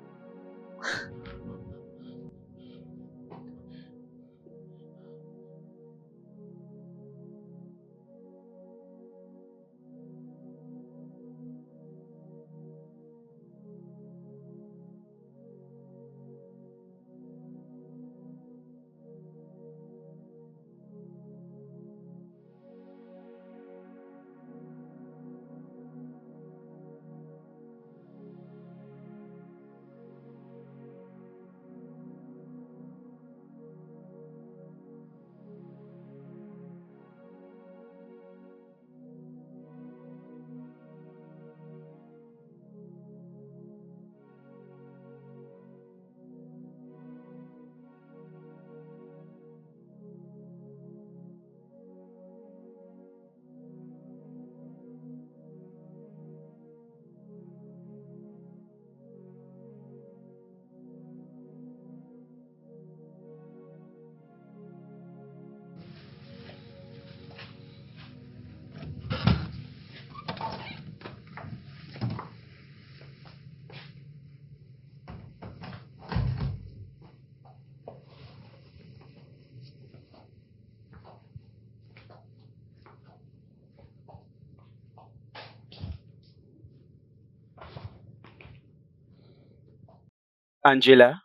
Angela?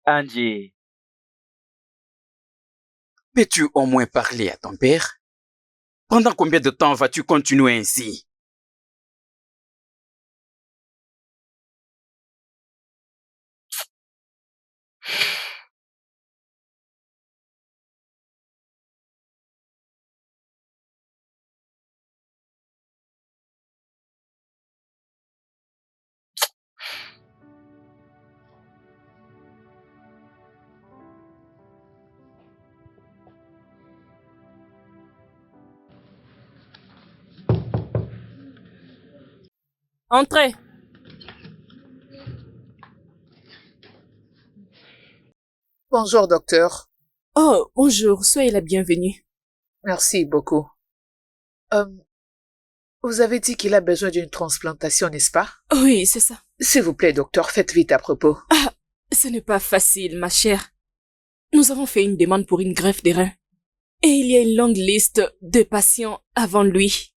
Angie, Peux-tu au moins parler à ton père? Pendant combien de temps vas-tu continuer ainsi? Entrez. Bonjour, docteur. Oh, bonjour, soyez la bienvenue. Merci beaucoup. Euh, vous avez dit qu'il a besoin d'une transplantation, n'est-ce pas? Oui, c'est ça. S'il vous plaît, docteur, faites vite à propos. Ah, ce n'est pas facile, ma chère. Nous avons fait une demande pour une greffe des reins. Et il y a une longue liste de patients avant lui.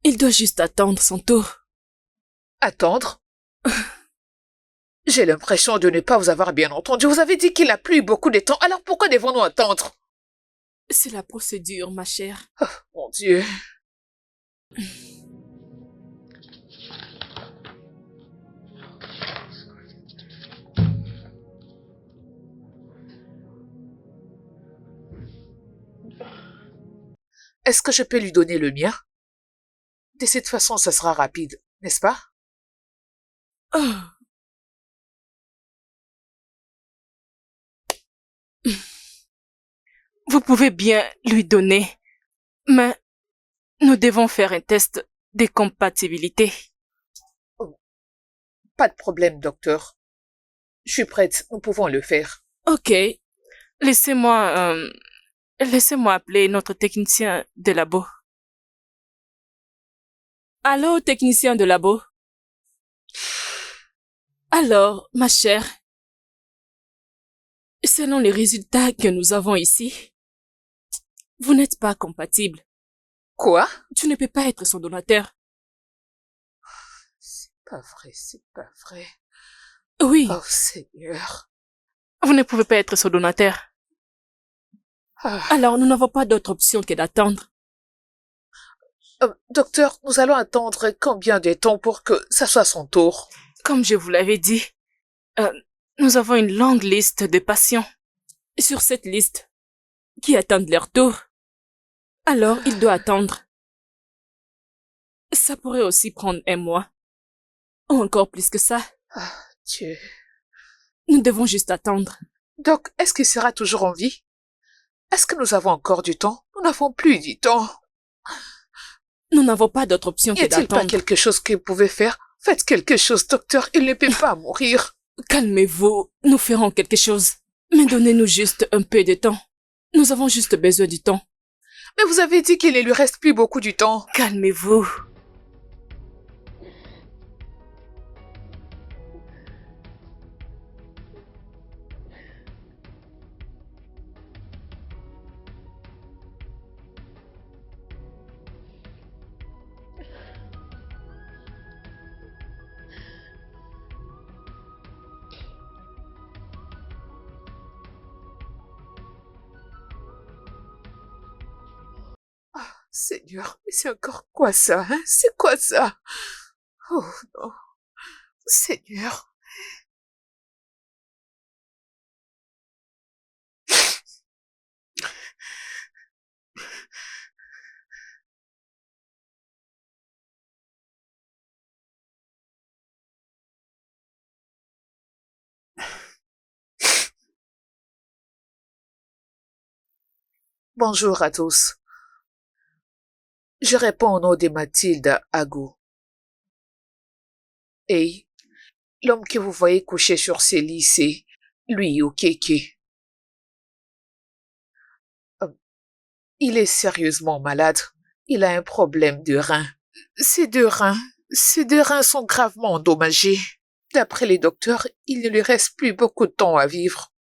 Il doit juste attendre son tour. Attendre? J'ai l'impression de ne pas vous avoir bien entendu. Vous avez dit qu'il n'a plus beaucoup de temps, alors pourquoi devons-nous attendre? C'est la procédure, ma chère. Oh, mon Dieu. Est-ce que je peux lui donner le mien? De cette façon, ça sera rapide, n'est-ce pas? Oh. Vous pouvez bien lui donner, mais nous devons faire un test de compatibilité. Pas de problème, docteur. Je suis prête, nous pouvons le faire. Ok, laissez-moi appeler notre technicien de labo. Allô, technicien de labo? Alors, ma chère, selon les résultats que nous avons ici, vous n'êtes pas compatible. Quoi? Tu ne peux pas être son donateur. C'est pas vrai, c'est pas vrai. Oui, Oh, Seigneur. vous ne pouvez pas être son donateur. Ah. Alors, nous n'avons pas d'autre option que d'attendre. Docteur, nous allons attendre combien de temps pour que ça soit son tour? Comme je vous l'avais dit, nous avons une longue liste de patients. Sur cette liste, qui attendent leur tour. Alors, il doit attendre. Ça pourrait aussi prendre un mois. Ou encore plus que ça. Ah, Dieu. Nous devons juste attendre. Doc, est-ce qu'il sera toujours en vie? Est-ce que nous avons encore du temps? Nous n'avons plus du temps. Nous n'avons pas d'autre option Y que a-t-il pas d'attendre. quelque chose que vous pouvez faire? Faites quelque chose, docteur, il ne peut pas mourir. Calmez-vous, nous ferons quelque chose. Mais donnez-nous juste un peu de temps. Nous avons juste besoin du temps. Mais vous avez dit qu'il ne lui reste plus beaucoup du temps. Calmez-vous. Seigneur, mais c'est encore quoi ça, hein? C'est quoi ça? Oh non. Seigneur. Bonjour à tous. Je réponds au nom de Mathilde Agou. Et l'homme que vous voyez couché sur ces lits, c'est lui ou Kéké. Il est sérieusement malade. Il a un problème de rein. Ses deux reins sont gravement endommagés. D'après les docteurs, il ne lui reste plus beaucoup de temps à vivre.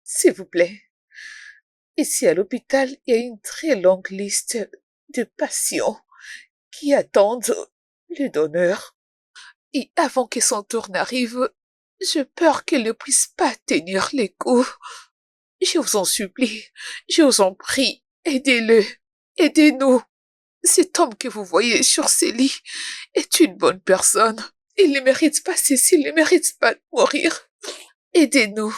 S'il vous plaît. Ici à l'hôpital, il y a une très longue liste de patients qui attendent le donneur. Et avant que son tour n'arrive, j'ai peur qu'elle ne puisse pas tenir les coups. Je vous en supplie, je vous en prie, aidez-le, aidez-nous. Cet homme que vous voyez sur ce lit est une bonne personne. Il ne mérite pas ceci, il ne mérite pas de mourir. Aidez-nous.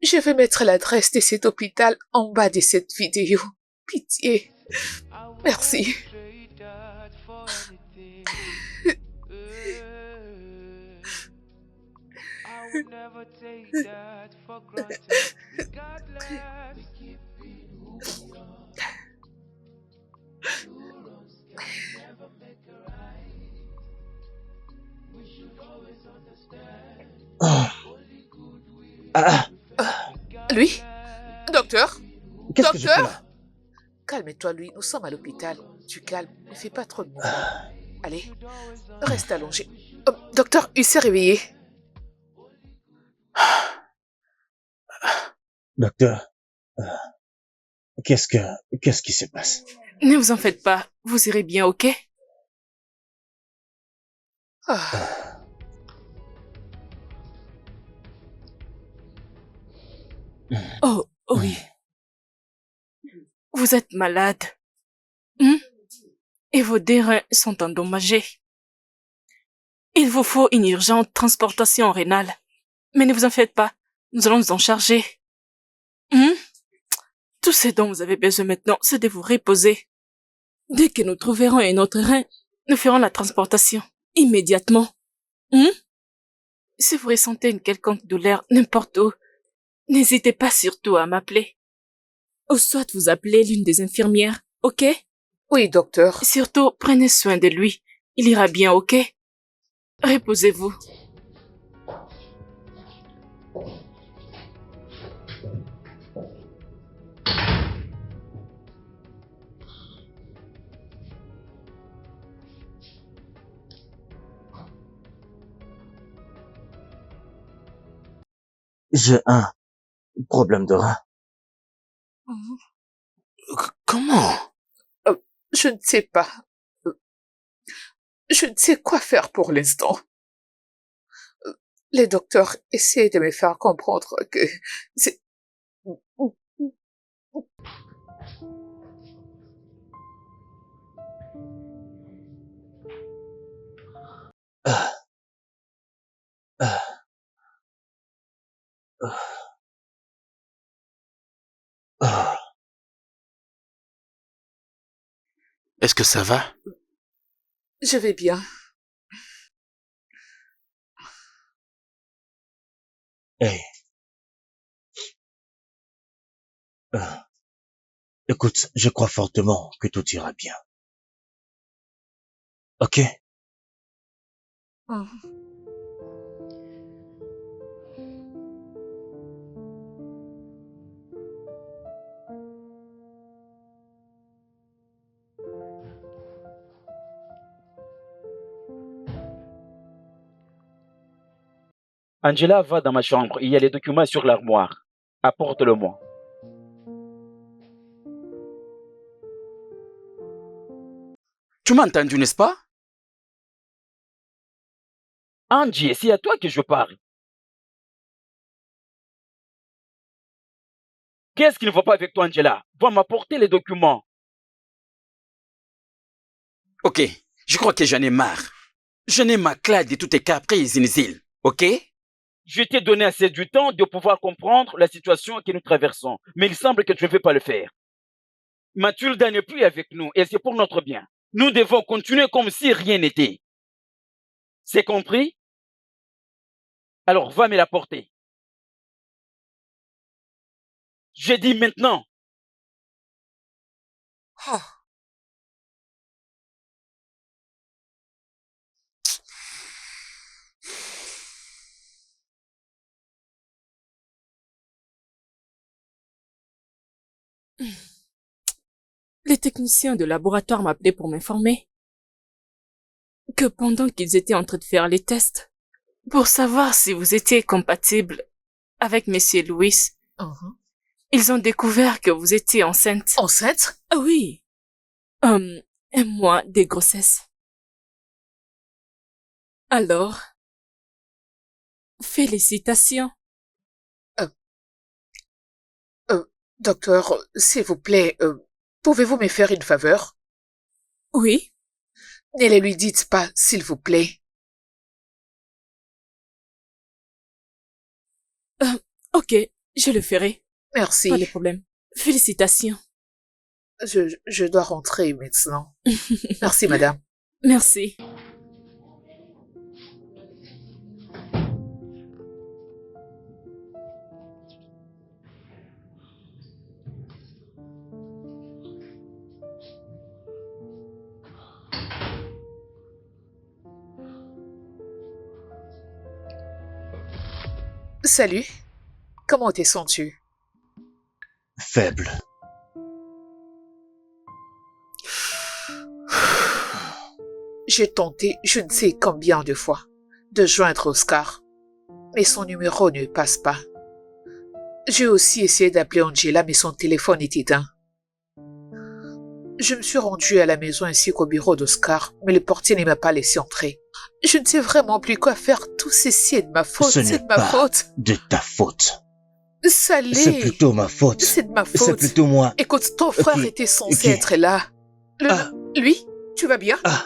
Je vais mettre l'adresse de cet hôpital en bas de cette vidéo. Pitié. Merci. Lui? Docteur? Qu'est-ce que je fais Docteur? là? Calme-toi, lui. Nous sommes à l'hôpital. Tu calmes. Ne fais pas trop de mouvements. Allez, reste allongé. Docteur, il s'est réveillé. Docteur, qu'est-ce qui se passe? Ne vous en faites pas, vous irez bien, ok? Ah. Oh, oui. Vous êtes malade. Hmm? Et vos reins sont endommagés. Il vous faut une urgente transportation rénale. Mais ne vous en faites pas, nous allons nous en charger. Tout ce dont vous avez besoin maintenant, c'est de vous reposer. Dès que nous trouverons un autre rein, nous ferons la transportation immédiatement. Si vous ressentez une quelconque douleur n'importe où, n'hésitez pas surtout à m'appeler. Ou soit vous appelez l'une des infirmières, ok? Oui, docteur. Surtout, prenez soin de lui. Il ira bien, ok? Reposez-vous. J'ai un problème de rein. Comment? Je ne sais pas. Je ne sais quoi faire pour l'instant. Les docteurs essaient de me faire comprendre que c'est... Est-ce que ça va? Je vais bien. Hey. Écoute, je crois fortement que tout ira bien. Ok? Angela va dans ma chambre. Il y a les documents sur l'armoire. Apporte-le-moi. Tu m'as entendu, n'est-ce pas? Angie, c'est à toi que je parle. Qu'est-ce qui ne va pas avec toi, Angela? Va m'apporter les documents. Ok, je crois que j'en ai marre. J'en ai ma claque de toutes tes caprices inutiles, ok? Je t'ai donné assez du temps de pouvoir comprendre la situation que nous traversons, mais il semble que tu ne veux pas le faire. Mathilda n'est plus avec nous et c'est pour notre bien. Nous devons continuer comme si rien n'était. C'est compris? Alors va me l'apporter. Je dis maintenant. Oh. Les techniciens de laboratoire m'appelaient pour m'informer que pendant qu'ils étaient en train de faire les tests, pour savoir si vous étiez compatible avec Monsieur Louis, ils ont découvert que vous étiez enceinte. Enceinte? Ah oui. Un mois de grossesse. Alors, félicitations. Docteur, s'il vous plaît, pouvez-vous me faire une faveur? Oui, Ne le lui dites pas, s'il vous plaît. ok, je le ferai. Merci. Pas de problème. Félicitations. Je dois rentrer maintenant. Merci, madame. Merci. Salut. Comment te sens-tu? Faible. J'ai tenté je ne sais combien de fois de joindre Oscar, mais son numéro ne passe pas. J'ai aussi essayé d'appeler Angela, mais son téléphone est éteint. Je me suis rendue à la maison ainsi qu'au bureau d'Oscar, mais le portier ne m'a pas laissé entrer. Je ne sais vraiment plus quoi faire. Tout ceci est de ma faute. Ce C'est n'est de ma pas faute. de ta faute. Ça l'est. C'est plutôt ma faute. C'est de ma C'est faute. plutôt moi. Écoute, ton frère Ok, était censé ok. être là. Ah. Lui, tu vas bien? Ah,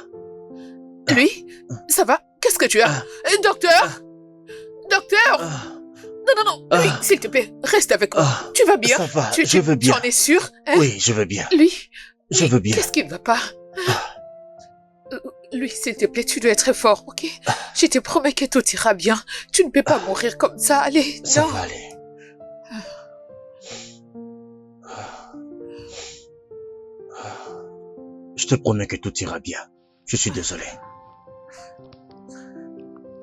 Lui, ça va? Qu'est-ce que tu as? Ah. Docteur? Docteur? ah, Non, non, non. Lui, Ah. s'il te plaît, reste avec moi. ah. Tu vas bien? Ça va, Tu, je veux Tu bien. en es sûr? Hein? Oui, je veux bien. Lui, Je veux bien. qu'est-ce qui ne va pas? Ah. Lui, s'il te plaît, tu dois être fort, ok? Je te promets que tout ira bien. Tu ne peux pas mourir comme ça. Allez, Ça non. va aller. Je te promets que tout ira bien. Je suis désolé.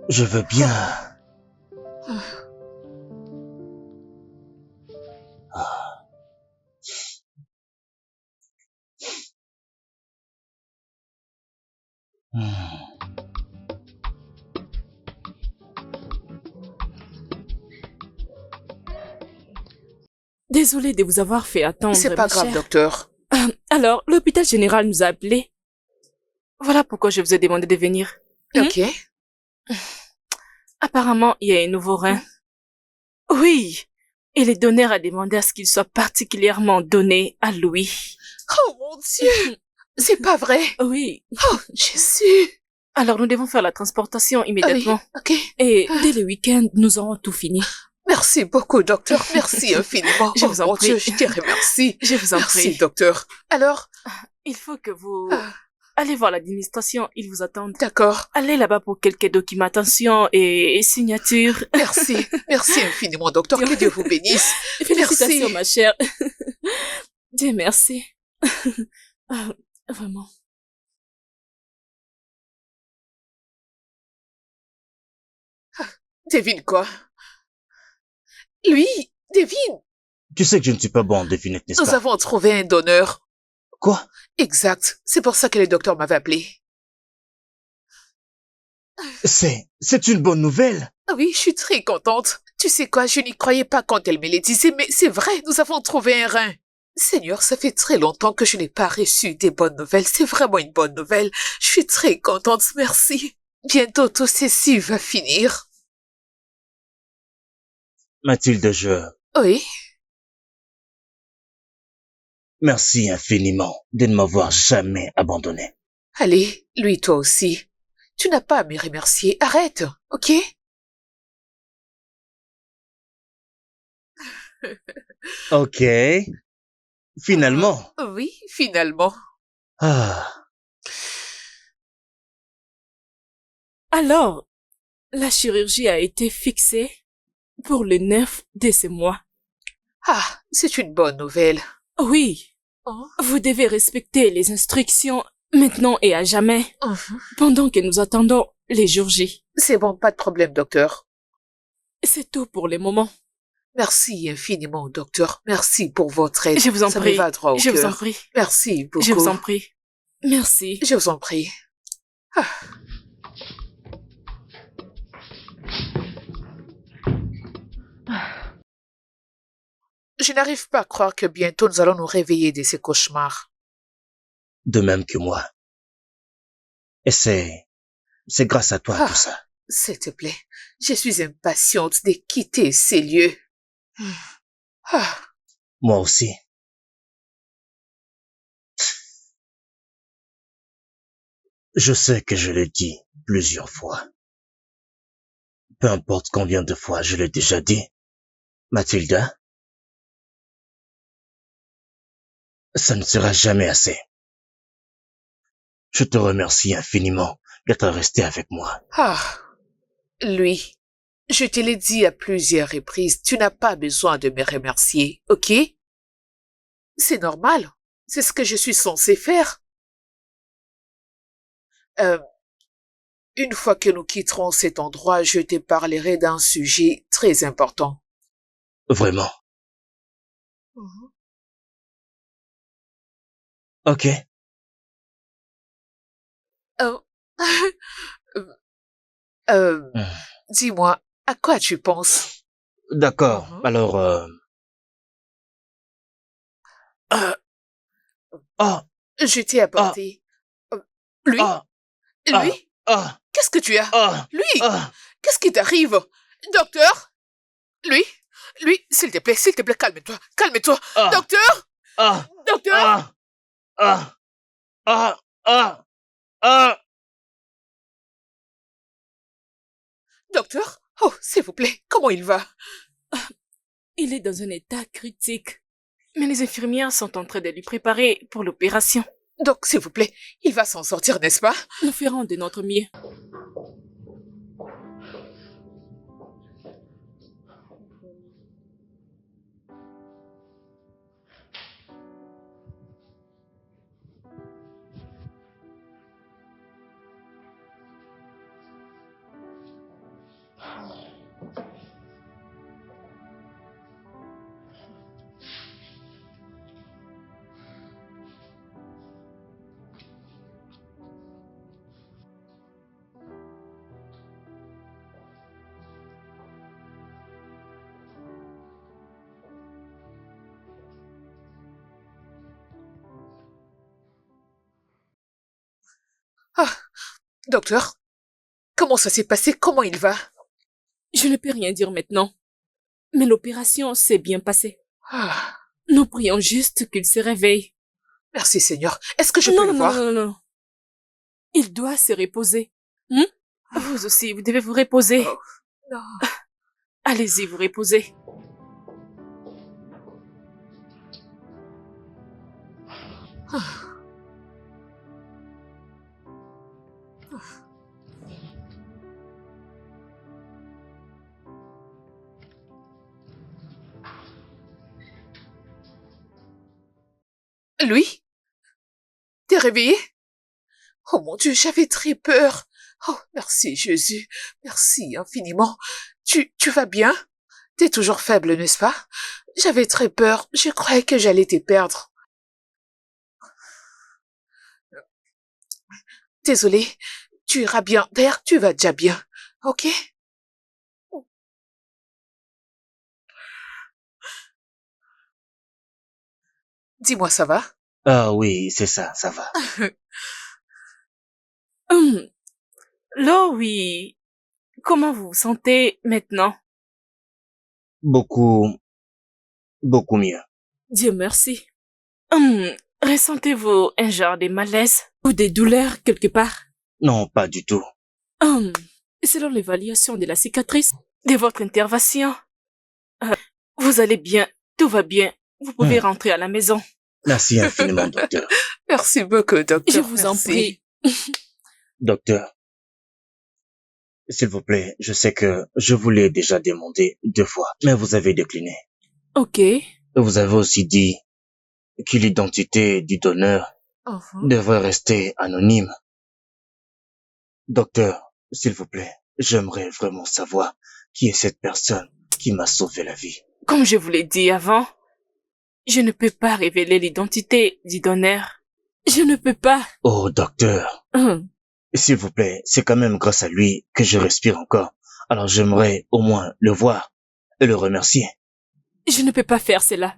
Je veux bien. Hmm. Désolée de vous avoir fait attendre. C'est pas ma grave, chère. docteur. Alors, l'hôpital général nous a appelés. Voilà pourquoi je vous ai demandé de venir. Ok. Apparemment, il y a un nouveau rein. Oui. Et le donneur a demandé à ce qu'il soit particulièrement donné à Louis. Oh mon Dieu! C'est pas vrai. Oui. Oh, Jésus. Alors, nous devons faire la transportation Ah oui, immédiatement. ok. Et dès le week-end, nous aurons tout fini. Merci beaucoup, docteur. Merci infiniment. Je vous en mon prie. Dieu, je te remercie. Je vous en Merci, prie. docteur. Alors, Il faut que vous... Ah. Allez voir l'administration, ils vous attendent. d'accord. Allez là-bas pour quelques documentations et signatures. Merci. Merci infiniment, docteur. Que Dieu vous bénisse. Félicitations, Merci. ma chère. Dieu merci. Ah, vraiment. Devine quoi? Lui, devine. Tu sais que je ne suis pas bon en devinette, n'est-ce Nous pas? avons trouvé un donneur. Quoi? Exact. C'est pour ça que le docteur m'avait appelé. C'est une bonne nouvelle. Ah oui, je suis très contente. Tu sais quoi, je n'y croyais pas quand elle me le disait, mais c'est vrai, nous avons trouvé un rein. Seigneur, ça fait très longtemps que je n'ai pas reçu des bonnes nouvelles. C'est vraiment une bonne nouvelle. Je suis très contente, merci. Bientôt tout ceci va finir. Mathilde, Oui, merci infiniment de ne m'avoir jamais abandonné. allez, lui toi aussi. Tu n'as pas à me remercier. Arrête, ok? Ok. Finalement. Oui, finalement. Ah. Alors, la chirurgie a été fixée pour le 9 de ce mois. Ah, c'est une bonne nouvelle. Oui, Oh. vous devez respecter les instructions maintenant et à jamais, pendant que nous attendons les jours J. C'est bon, pas de problème, docteur. C'est tout pour le moment. Merci infiniment, docteur. Merci pour votre aide. Je vous en Ça prie. me va droit au Je vous cœur. en prie. Merci beaucoup. Je vous en prie. Merci. Je vous en prie. Ah. Je n'arrive pas à croire que bientôt nous allons nous réveiller de ces cauchemars. De même que moi. Et c'est C'est grâce à toi Ah. tout ça. S'il te plaît, je suis impatiente de quitter ces lieux. Ah, Moi aussi. Je sais que je l'ai dit plusieurs fois. Peu importe combien de fois je l'ai déjà dit. Mathilda, ça ne sera jamais assez. Je te remercie infiniment d'être resté avec moi. ah, lui, je te l'ai dit à plusieurs reprises, tu n'as pas besoin de me remercier, ok? C'est normal, c'est ce que je suis censée faire. Une fois que nous quitterons cet endroit, je te parlerai d'un sujet très important. Vraiment. Ok. Euh, Hmm. dis-moi, à quoi tu penses? D'accord. Mhm. Alors, Oh, Je t'ai apporté. Lui? oh, Lui? oh, Qu'est-ce que tu as? oh, Lui? oh. Qu'est-ce qui t'arrive? Docteur? Lui? S'il te plaît, calme-toi, calme-toi. Ah. Docteur? Ah, Docteur? ah, ah, ah, ah, ah. Docteur? Oh, s'il vous plaît, comment il va? Il est dans un état critique. Mais les infirmières sont en train de lui préparer pour l'opération. Donc, s'il vous plaît, il va s'en sortir, n'est-ce pas? Nous ferons de notre mieux. Ah, docteur, comment ça s'est passé? Comment il va? Je ne peux rien dire maintenant. Mais l'opération s'est bien passée. Ah, Nous prions juste qu'il se réveille. merci Seigneur. Est-ce que je non, peux le non, voir? non, non, non. Il doit se reposer. Vous aussi, vous devez vous reposer. Oh, non. Allez-y, vous reposez. Lui? T'es réveillé? Oh mon Dieu, j'avais très peur. Oh, merci Jésus. Merci infiniment. Tu vas bien? T'es toujours faible, n'est-ce pas? J'avais très peur. Je croyais que j'allais te perdre. Désolée. Tu iras bien. D'ailleurs, tu vas déjà bien. Ok? Dis-moi, ça va? Ah oui, c'est ça va. Là, oui. Comment vous vous sentez maintenant? Beaucoup mieux. Dieu merci. Ressentez-vous un genre de malaise ou des douleurs quelque part? Non, pas du tout. Selon l'évaluation de la cicatrice, de votre intervention, vous allez bien, tout va bien. Vous pouvez rentrer à la maison. Merci infiniment, docteur. Merci beaucoup, docteur. Je vous en Merci. prie. Docteur, s'il vous plaît, je sais que je vous l'ai déjà demandé 2 fois, mais vous avez décliné. Ok. Vous avez aussi dit que l'identité du donneur Mhm. devrait rester anonyme. Docteur, s'il vous plaît, j'aimerais vraiment savoir qui est cette personne qui m'a sauvé la vie. Comme je vous l'ai dit avant, je ne peux pas révéler l'identité du donneur. Je ne peux pas. Oh, docteur, s'il vous plaît, c'est quand même grâce à lui que je respire encore. Alors j'aimerais au moins le voir et le remercier. Je ne peux pas faire cela.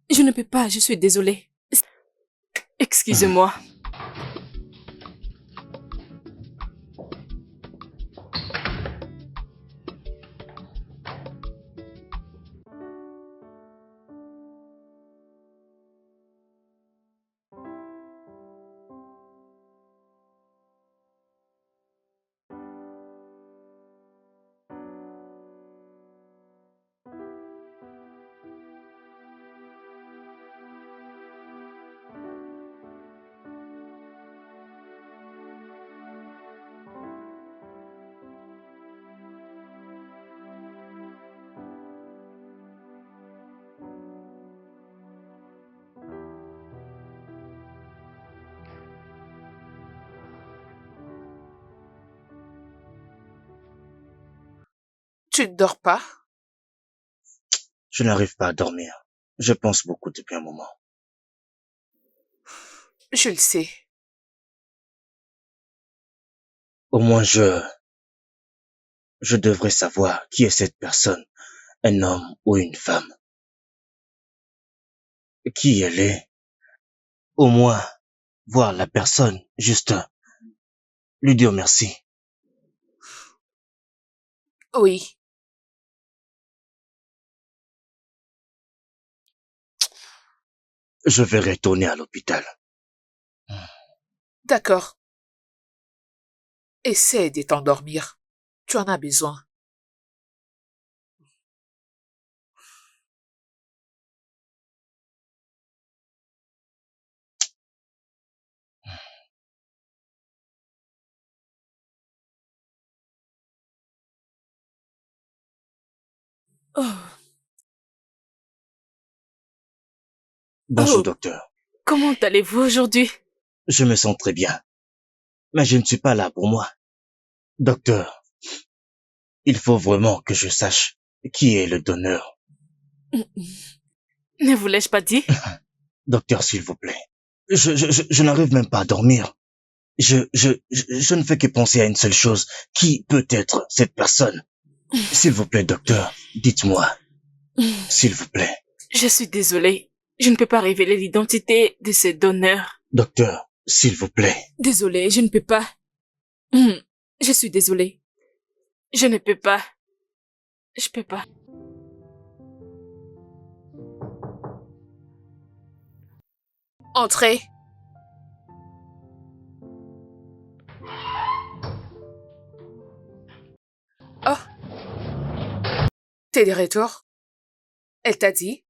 Je ne peux pas, je suis désolée. Excusez-moi. Tu ne dors pas? Je n'arrive pas à dormir. Je pense beaucoup depuis un moment. Je le sais. Au moins je devrais savoir qui est cette personne, un homme ou une femme. Qui elle est. Au moins, voir la personne, juste lui dire merci. Oui. Je vais retourner à l'hôpital. D'accord. Essaie de t'endormir. Tu en as besoin. Oh, Bonjour, oh, docteur. comment allez-vous aujourd'hui? Je me sens très bien. Mais je ne suis pas là pour moi. Docteur, il faut vraiment que je sache qui est le donneur. Ne vous l'ai-je pas dit? Docteur, s'il vous plaît. Je n'arrive même pas à dormir. Je ne fais que penser à une seule chose. Qui peut être cette personne? S'il vous plaît, docteur, dites-moi. S'il vous plaît. Je suis désolée. Je ne peux pas révéler l'identité de ce donneur. Docteur, s'il vous plaît. Désolée, je ne peux pas. Je suis désolée. Je ne peux pas. Je peux pas. Entrez. Oh. T'es de retour? Elle t'a dit?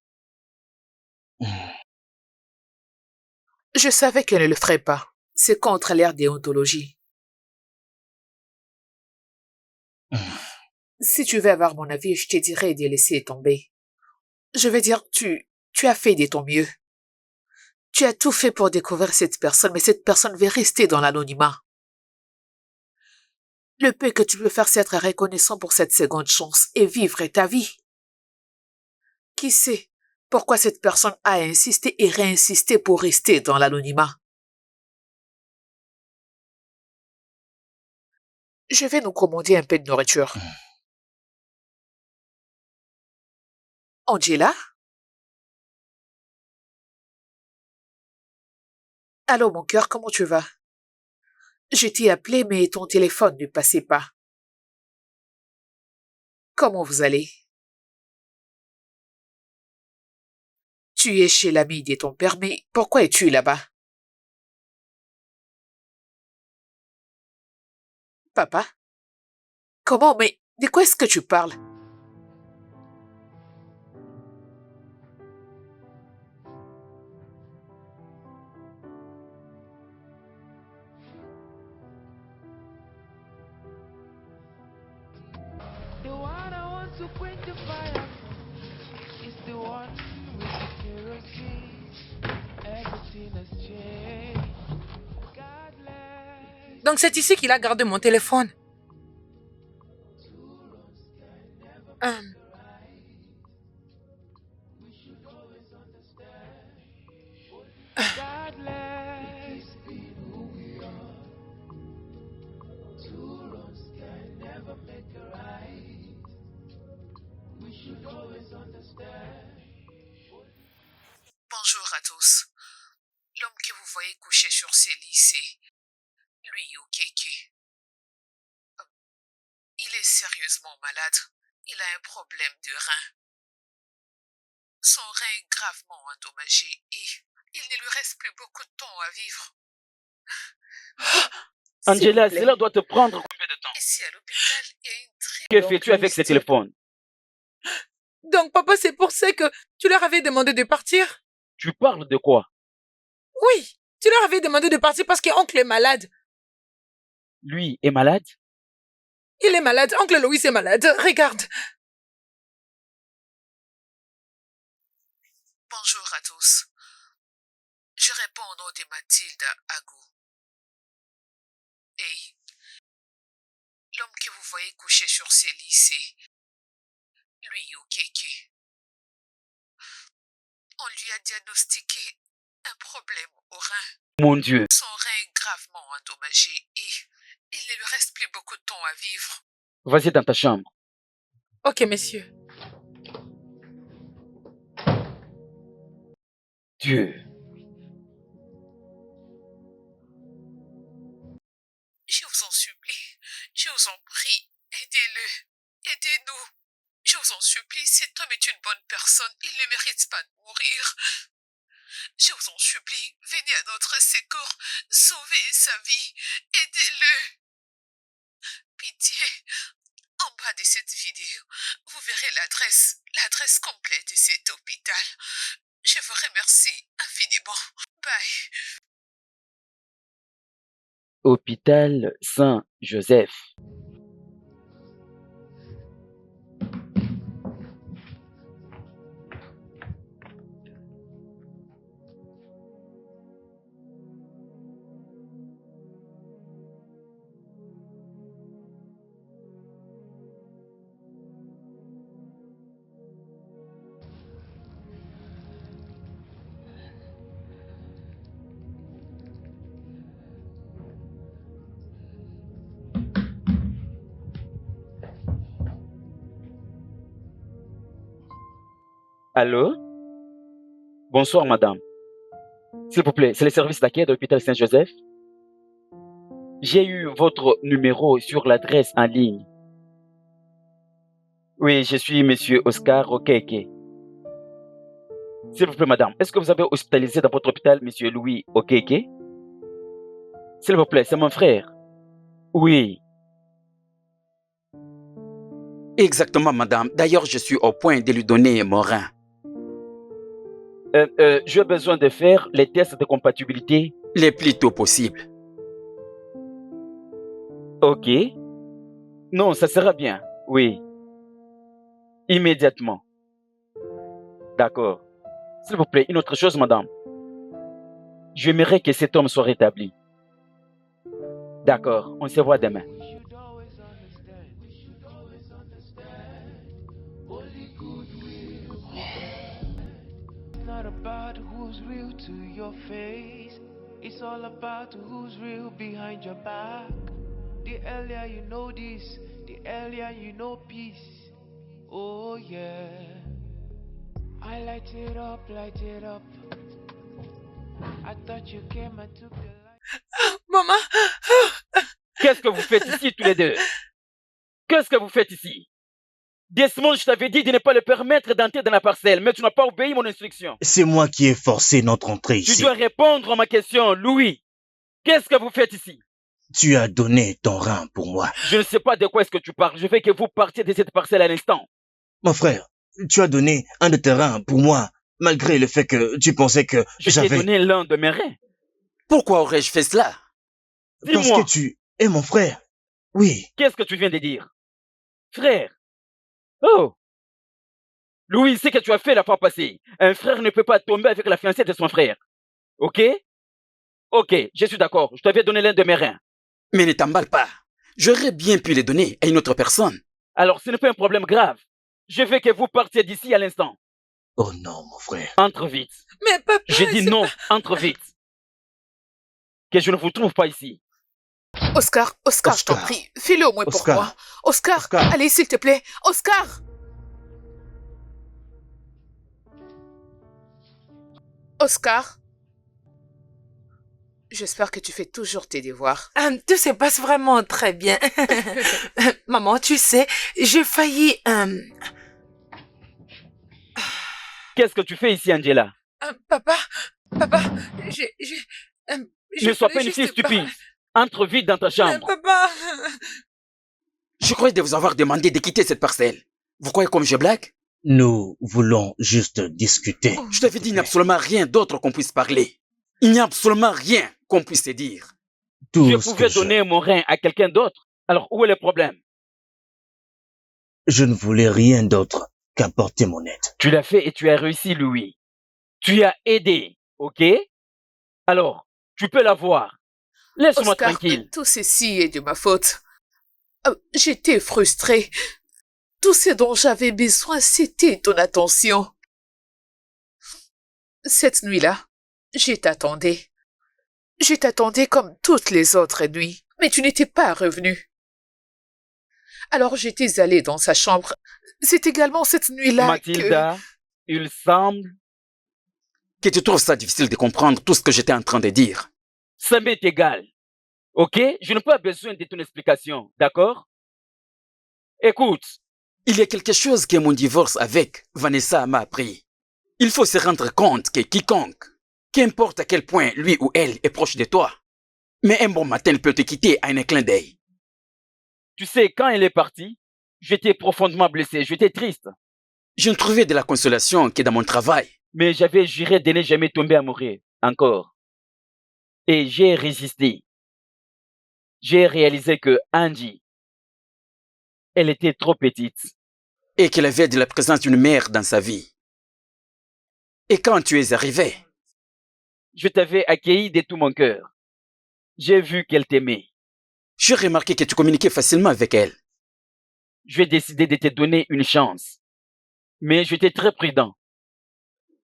Je savais qu'elle ne le ferait pas. C'est contre l'air déontologie. Si tu veux avoir mon avis, je te dirais de laisser tomber. Je veux dire, tu as fait de ton mieux. Tu as tout fait pour découvrir cette personne, mais cette personne veut rester dans l'anonymat. Le peu que tu peux faire, c'est être reconnaissant pour cette seconde chance et vivre ta vie. Qui sait pourquoi cette personne a insisté et réinsisté pour rester dans l'anonymat? Je vais nous commander un peu de nourriture. Angela? Allô, mon cœur, comment tu vas? Je t'ai appelé, mais ton téléphone ne passait pas. Comment vous allez? Tu es chez l'ami de ton père, mais pourquoi es-tu là-bas? Papa? Comment? Mais de quoi est-ce que tu parles? The one I want to quench the fire is the one with the kerosene. Everything has changed. Godless. Donc c'est ici qu'il a gardé mon téléphone. Godless. Bonjour à tous. L'homme que vous voyez couché sur ces lits, c'est lui ou Kéké. Il est sérieusement malade. Il a un problème de rein. Son rein est gravement endommagé et il ne lui reste plus beaucoup de temps à vivre. Angela, cela doit te prendre combien de temps? Ici à l'hôpital, il y a une très Que longue fais-tu avec ce liste. téléphone? Donc papa, c'est pour ça que tu leur avais demandé de partir? Tu parles de quoi? Oui, tu leur avais demandé de partir parce qu'oncle est malade. Lui est malade? Il est malade, oncle Louis est malade. Regarde. Bonjour à tous. Je réponds au nom de Mathilde Agou. Et l'homme que vous voyez couché sur ces lits, c'est Lui, Okeke. On lui a diagnostiqué un problème au rein. Mon Dieu. Son rein est gravement endommagé et il ne lui reste plus beaucoup de temps à vivre. Vas-y dans ta chambre. Ok, messieurs. Dieu. Je vous en supplie, je vous en prie, aidez-le, aidez-nous. Je vous en supplie, cet homme est une bonne personne, il ne mérite pas de mourir. Je vous en supplie, venez à notre secours, sauvez sa vie, aidez-le. Pitié, en bas de cette vidéo, vous verrez l'adresse complète de cet hôpital. Je vous remercie infiniment. Bye. Hôpital Saint-Joseph. Allô? Bonsoir, madame. S'il vous plaît, c'est le service d'accueil de l'hôpital Saint-Joseph? J'ai eu votre numéro sur l'adresse en ligne. Oui, je suis monsieur Oscar Okeke. S'il vous plaît, madame, est-ce que vous avez hospitalisé dans votre hôpital monsieur Louis Okeke? S'il vous plaît, c'est mon frère. Oui. Exactement, madame. D'ailleurs, je suis au point de lui donner mon rein. J'ai besoin de faire les tests de compatibilité. Le plus tôt possible. Ok. Non, ça sera bien. Oui. Immédiatement. D'accord. S'il vous plaît, une autre chose, madame. J'aimerais que cet homme soit rétabli. D'accord, on se voit demain. It's not about who's real to your face. It's all about who's real behind your back. The earlier you know this, the earlier you know peace. Oh yeah. I light it up, light it up. I thought you came and took the light. Maman. Qu'est-ce que vous faites ici tous les deux? Qu'est-ce que vous faites ici? Desmond, je t'avais dit de ne pas le permettre d'entrer dans la parcelle, mais tu n'as pas obéi mon instruction. C'est moi qui ai forcé notre entrée Tu ici. dois répondre à ma question, Louis. Qu'est-ce que vous faites ici? Tu as donné ton rein pour moi. Je ne sais pas de quoi est-ce que tu parles. Je veux que vous partiez de cette parcelle à l'instant. Mon frère, tu as donné un de tes reins pour moi, malgré le fait que tu pensais que Je t'ai j'avais... donné l'un de mes reins. Pourquoi aurais-je fait cela? Parce Dis-moi, que tu es mon frère. Oui, qu'est-ce que tu viens de dire? Frère. Oh. Louis, c'est que tu as fait la fois passée. Un frère ne peut pas tomber avec la fiancée de son frère. Ok? Ok, je suis d'accord. Je t'avais donné l'un de mes reins. Mais ne t'emballe pas. J'aurais bien pu les donner à une autre personne. Alors, ce n'est pas un problème grave. Je veux que vous partiez d'ici à l'instant. oh non, mon frère. Entre vite. Mais papa, J'ai dit c'est non, entre vite. Que je ne vous trouve pas ici. Oscar, je t'en Oscar. prie, fais-le au moins pour Oscar. moi. Oscar, Oscar. allez, s'il te plaît. Oscar! Oscar? J'espère que tu fais toujours tes devoirs. Tout se passe vraiment très bien. Maman, tu sais, j'ai failli... Qu'est-ce que tu fais ici, Angela? Papa, Ne sois pas une fille stupide. Entre vite dans ta chambre. Papa, Je croyais de vous avoir demandé de quitter cette parcelle. Vous croyez comme je blague? Nous voulons juste discuter. Je t'avais dit, il n'y a absolument rien d'autre qu'on puisse parler. Il n'y a absolument rien qu'on puisse se dire. Tout Je ce pouvais que donner mon rein à quelqu'un d'autre. Alors, où est le problème? je ne voulais rien d'autre qu'apporter mon aide. Tu l'as fait et tu as réussi, Louis. Tu as aidé, ok? Alors, tu peux l'avoir. Laisse-moi Oscar, tranquille. tout ceci est de ma faute. J'étais frustrée. Tout ce dont j'avais besoin, c'était ton attention. Cette nuit-là, je t'attendais. Je t'attendais comme toutes les autres nuits, mais tu n'étais pas revenu. Alors j'étais allée dans sa chambre. C'est également cette nuit-là Mathilda, il semble Que tu trouves ça difficile de comprendre tout ce que j'étais en train de dire. ça m'est égal. Ok? Je n'ai pas besoin de ton explication, d'accord? Écoute, Il y a quelque chose que mon divorce avec Vanessa m'a appris. Il faut se rendre compte que quiconque, qu'importe à quel point lui ou elle est proche de toi, mais un bon matin peut te quitter à un clin d'œil. tu sais, quand elle est partie, j'étais profondément blessé, j'étais triste. Je ne trouvais de la consolation que dans mon travail. Mais j'avais juré de ne jamais tomber amoureux, encore. Et j'ai résisté. J'ai réalisé que Angie, elle était trop petite. Et qu'elle avait de la présence d'une mère dans sa vie. Et quand tu es arrivé, Je t'avais accueilli de tout mon cœur. J'ai vu qu'elle t'aimait. j'ai remarqué que tu communiquais facilement avec elle. J'ai décidé de te donner une chance. Mais j'étais très prudent.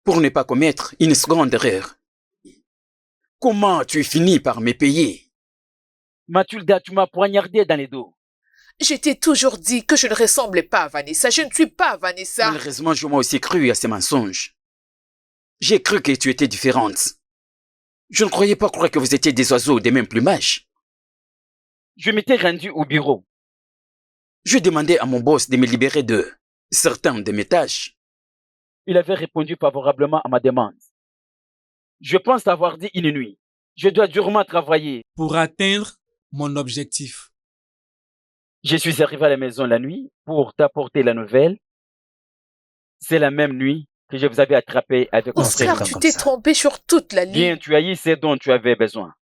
Pour ne pas commettre une seconde erreur. Comment tu finis par me payer? Mathilda, tu m'as poignardé dans les dos. Je t'ai toujours dit que je ne ressemblais pas à Vanessa. Je ne suis pas Vanessa. Malheureusement, je m'ai aussi cru à ces mensonges. J'ai cru que tu étais différente. Je ne croyais pas croire que vous étiez des oiseaux des mêmes plumages. Je m'étais rendu au bureau. Je demandais à mon boss de me libérer de certaines de mes tâches. Il avait répondu favorablement à ma demande. Je pense avoir dit une nuit. Je dois durement travailler. Pour atteindre mon objectif. Je suis arrivé à la maison la nuit pour t'apporter la nouvelle. C'est la même nuit que je vous avais attrapé avec mon Oscar, frère. tu t'es trompé sur toute la ligne. Bien, tu as eu ce dont tu avais besoin.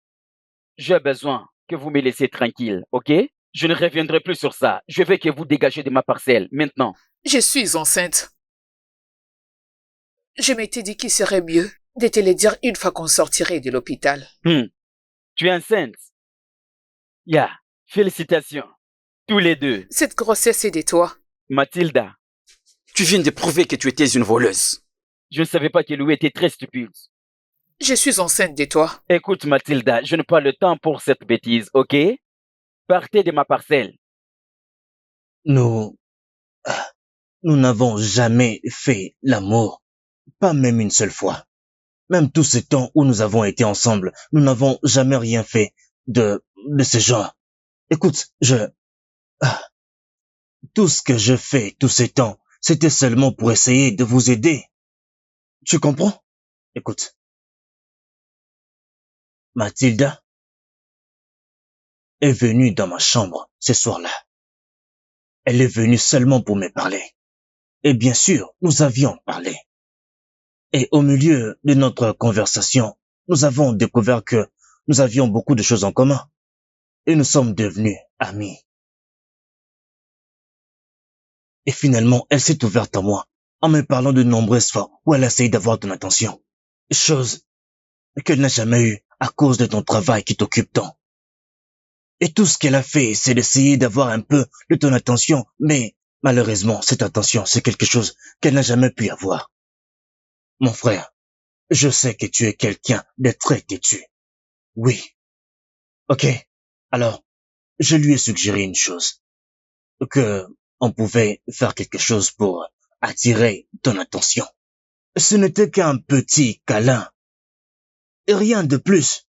J'ai besoin que vous me laissiez tranquille, ok? Je ne reviendrai plus sur ça. Je veux que vous dégagez de ma parcelle, maintenant. Je suis enceinte. Je m'étais dit qu'il serait mieux de te le dire une fois qu'on sortirait de l'hôpital. Tu es enceinte. Félicitations. Tous les deux. Cette grossesse est de toi. Mathilda, Tu viens de prouver que tu étais une voleuse. je ne savais pas que Louis était très stupide. Je suis enceinte de toi. Écoute, Mathilda, je n'ai pas le temps pour cette bêtise, ok? Partez de ma parcelle. Nous n'avons jamais fait l'amour, pas même une seule fois. Même tout ce temps où nous avons été ensemble, nous n'avons jamais rien fait de ce genre. Écoute, tout ce que je fais tout ce temps, c'était seulement pour essayer de vous aider. Tu comprends? Écoute. Mathilda est venue dans ma chambre ce soir-là. Elle est venue seulement pour me parler. Et bien sûr, nous avions parlé. Et au milieu de notre conversation, nous avons découvert que nous avions beaucoup de choses en commun. Et nous sommes devenus amis. Et finalement, elle s'est ouverte à moi, en me parlant de nombreuses fois où elle a essayé d'avoir ton attention. Chose qu'elle n'a jamais eue à cause de ton travail qui t'occupe tant. Et tout ce qu'elle a fait, c'est d'essayer d'avoir un peu de ton attention, mais malheureusement, cette attention, c'est quelque chose qu'elle n'a jamais pu avoir. Mon frère, je sais que tu es quelqu'un de très têtu. Oui. Ok. Alors, je lui ai suggéré une chose. Que on pouvait faire quelque chose pour attirer ton attention. Ce n'était qu'un petit câlin. Et rien de plus.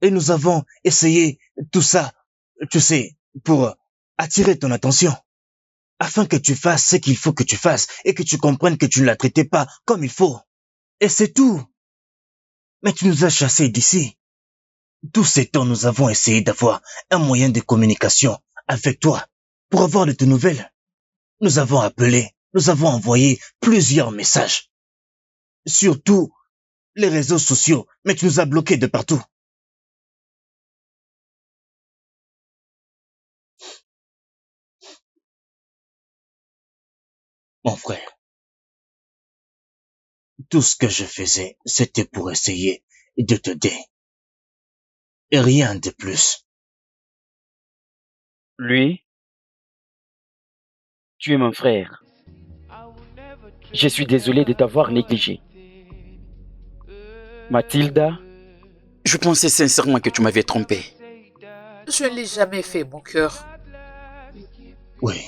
Et nous avons essayé tout ça, tu sais, pour attirer ton attention. Afin que tu fasses ce qu'il faut que tu fasses et que tu comprennes que tu ne la traitais pas comme il faut. Et c'est tout. Mais tu nous as chassés d'ici. Tous ces temps, nous avons essayé d'avoir un moyen de communication avec toi pour avoir de tes nouvelles. Nous avons appelé, nous avons envoyé plusieurs messages. Surtout les réseaux sociaux, mais tu nous as bloqués de partout. Mon frère, tout ce que je faisais, c'était pour essayer de t'aider. Et rien de plus. Lui, Tu es mon frère. Je suis désolé de t'avoir négligé. Mathilda, Je pensais sincèrement que tu m'avais trompé. Je ne l'ai jamais fait, mon cœur. Oui.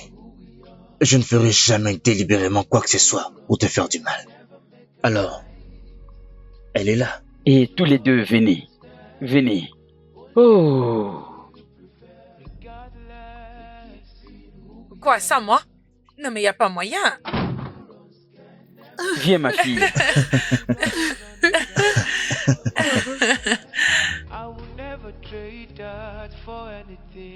Je ne ferai jamais délibérément quoi que ce soit pour te faire du mal. Alors, elle est là. et tous les deux, venez. Venez. Oh, Quoi, ça, moi? Non, mais y a pas moyen. viens ma fille. I will never trade that for anything.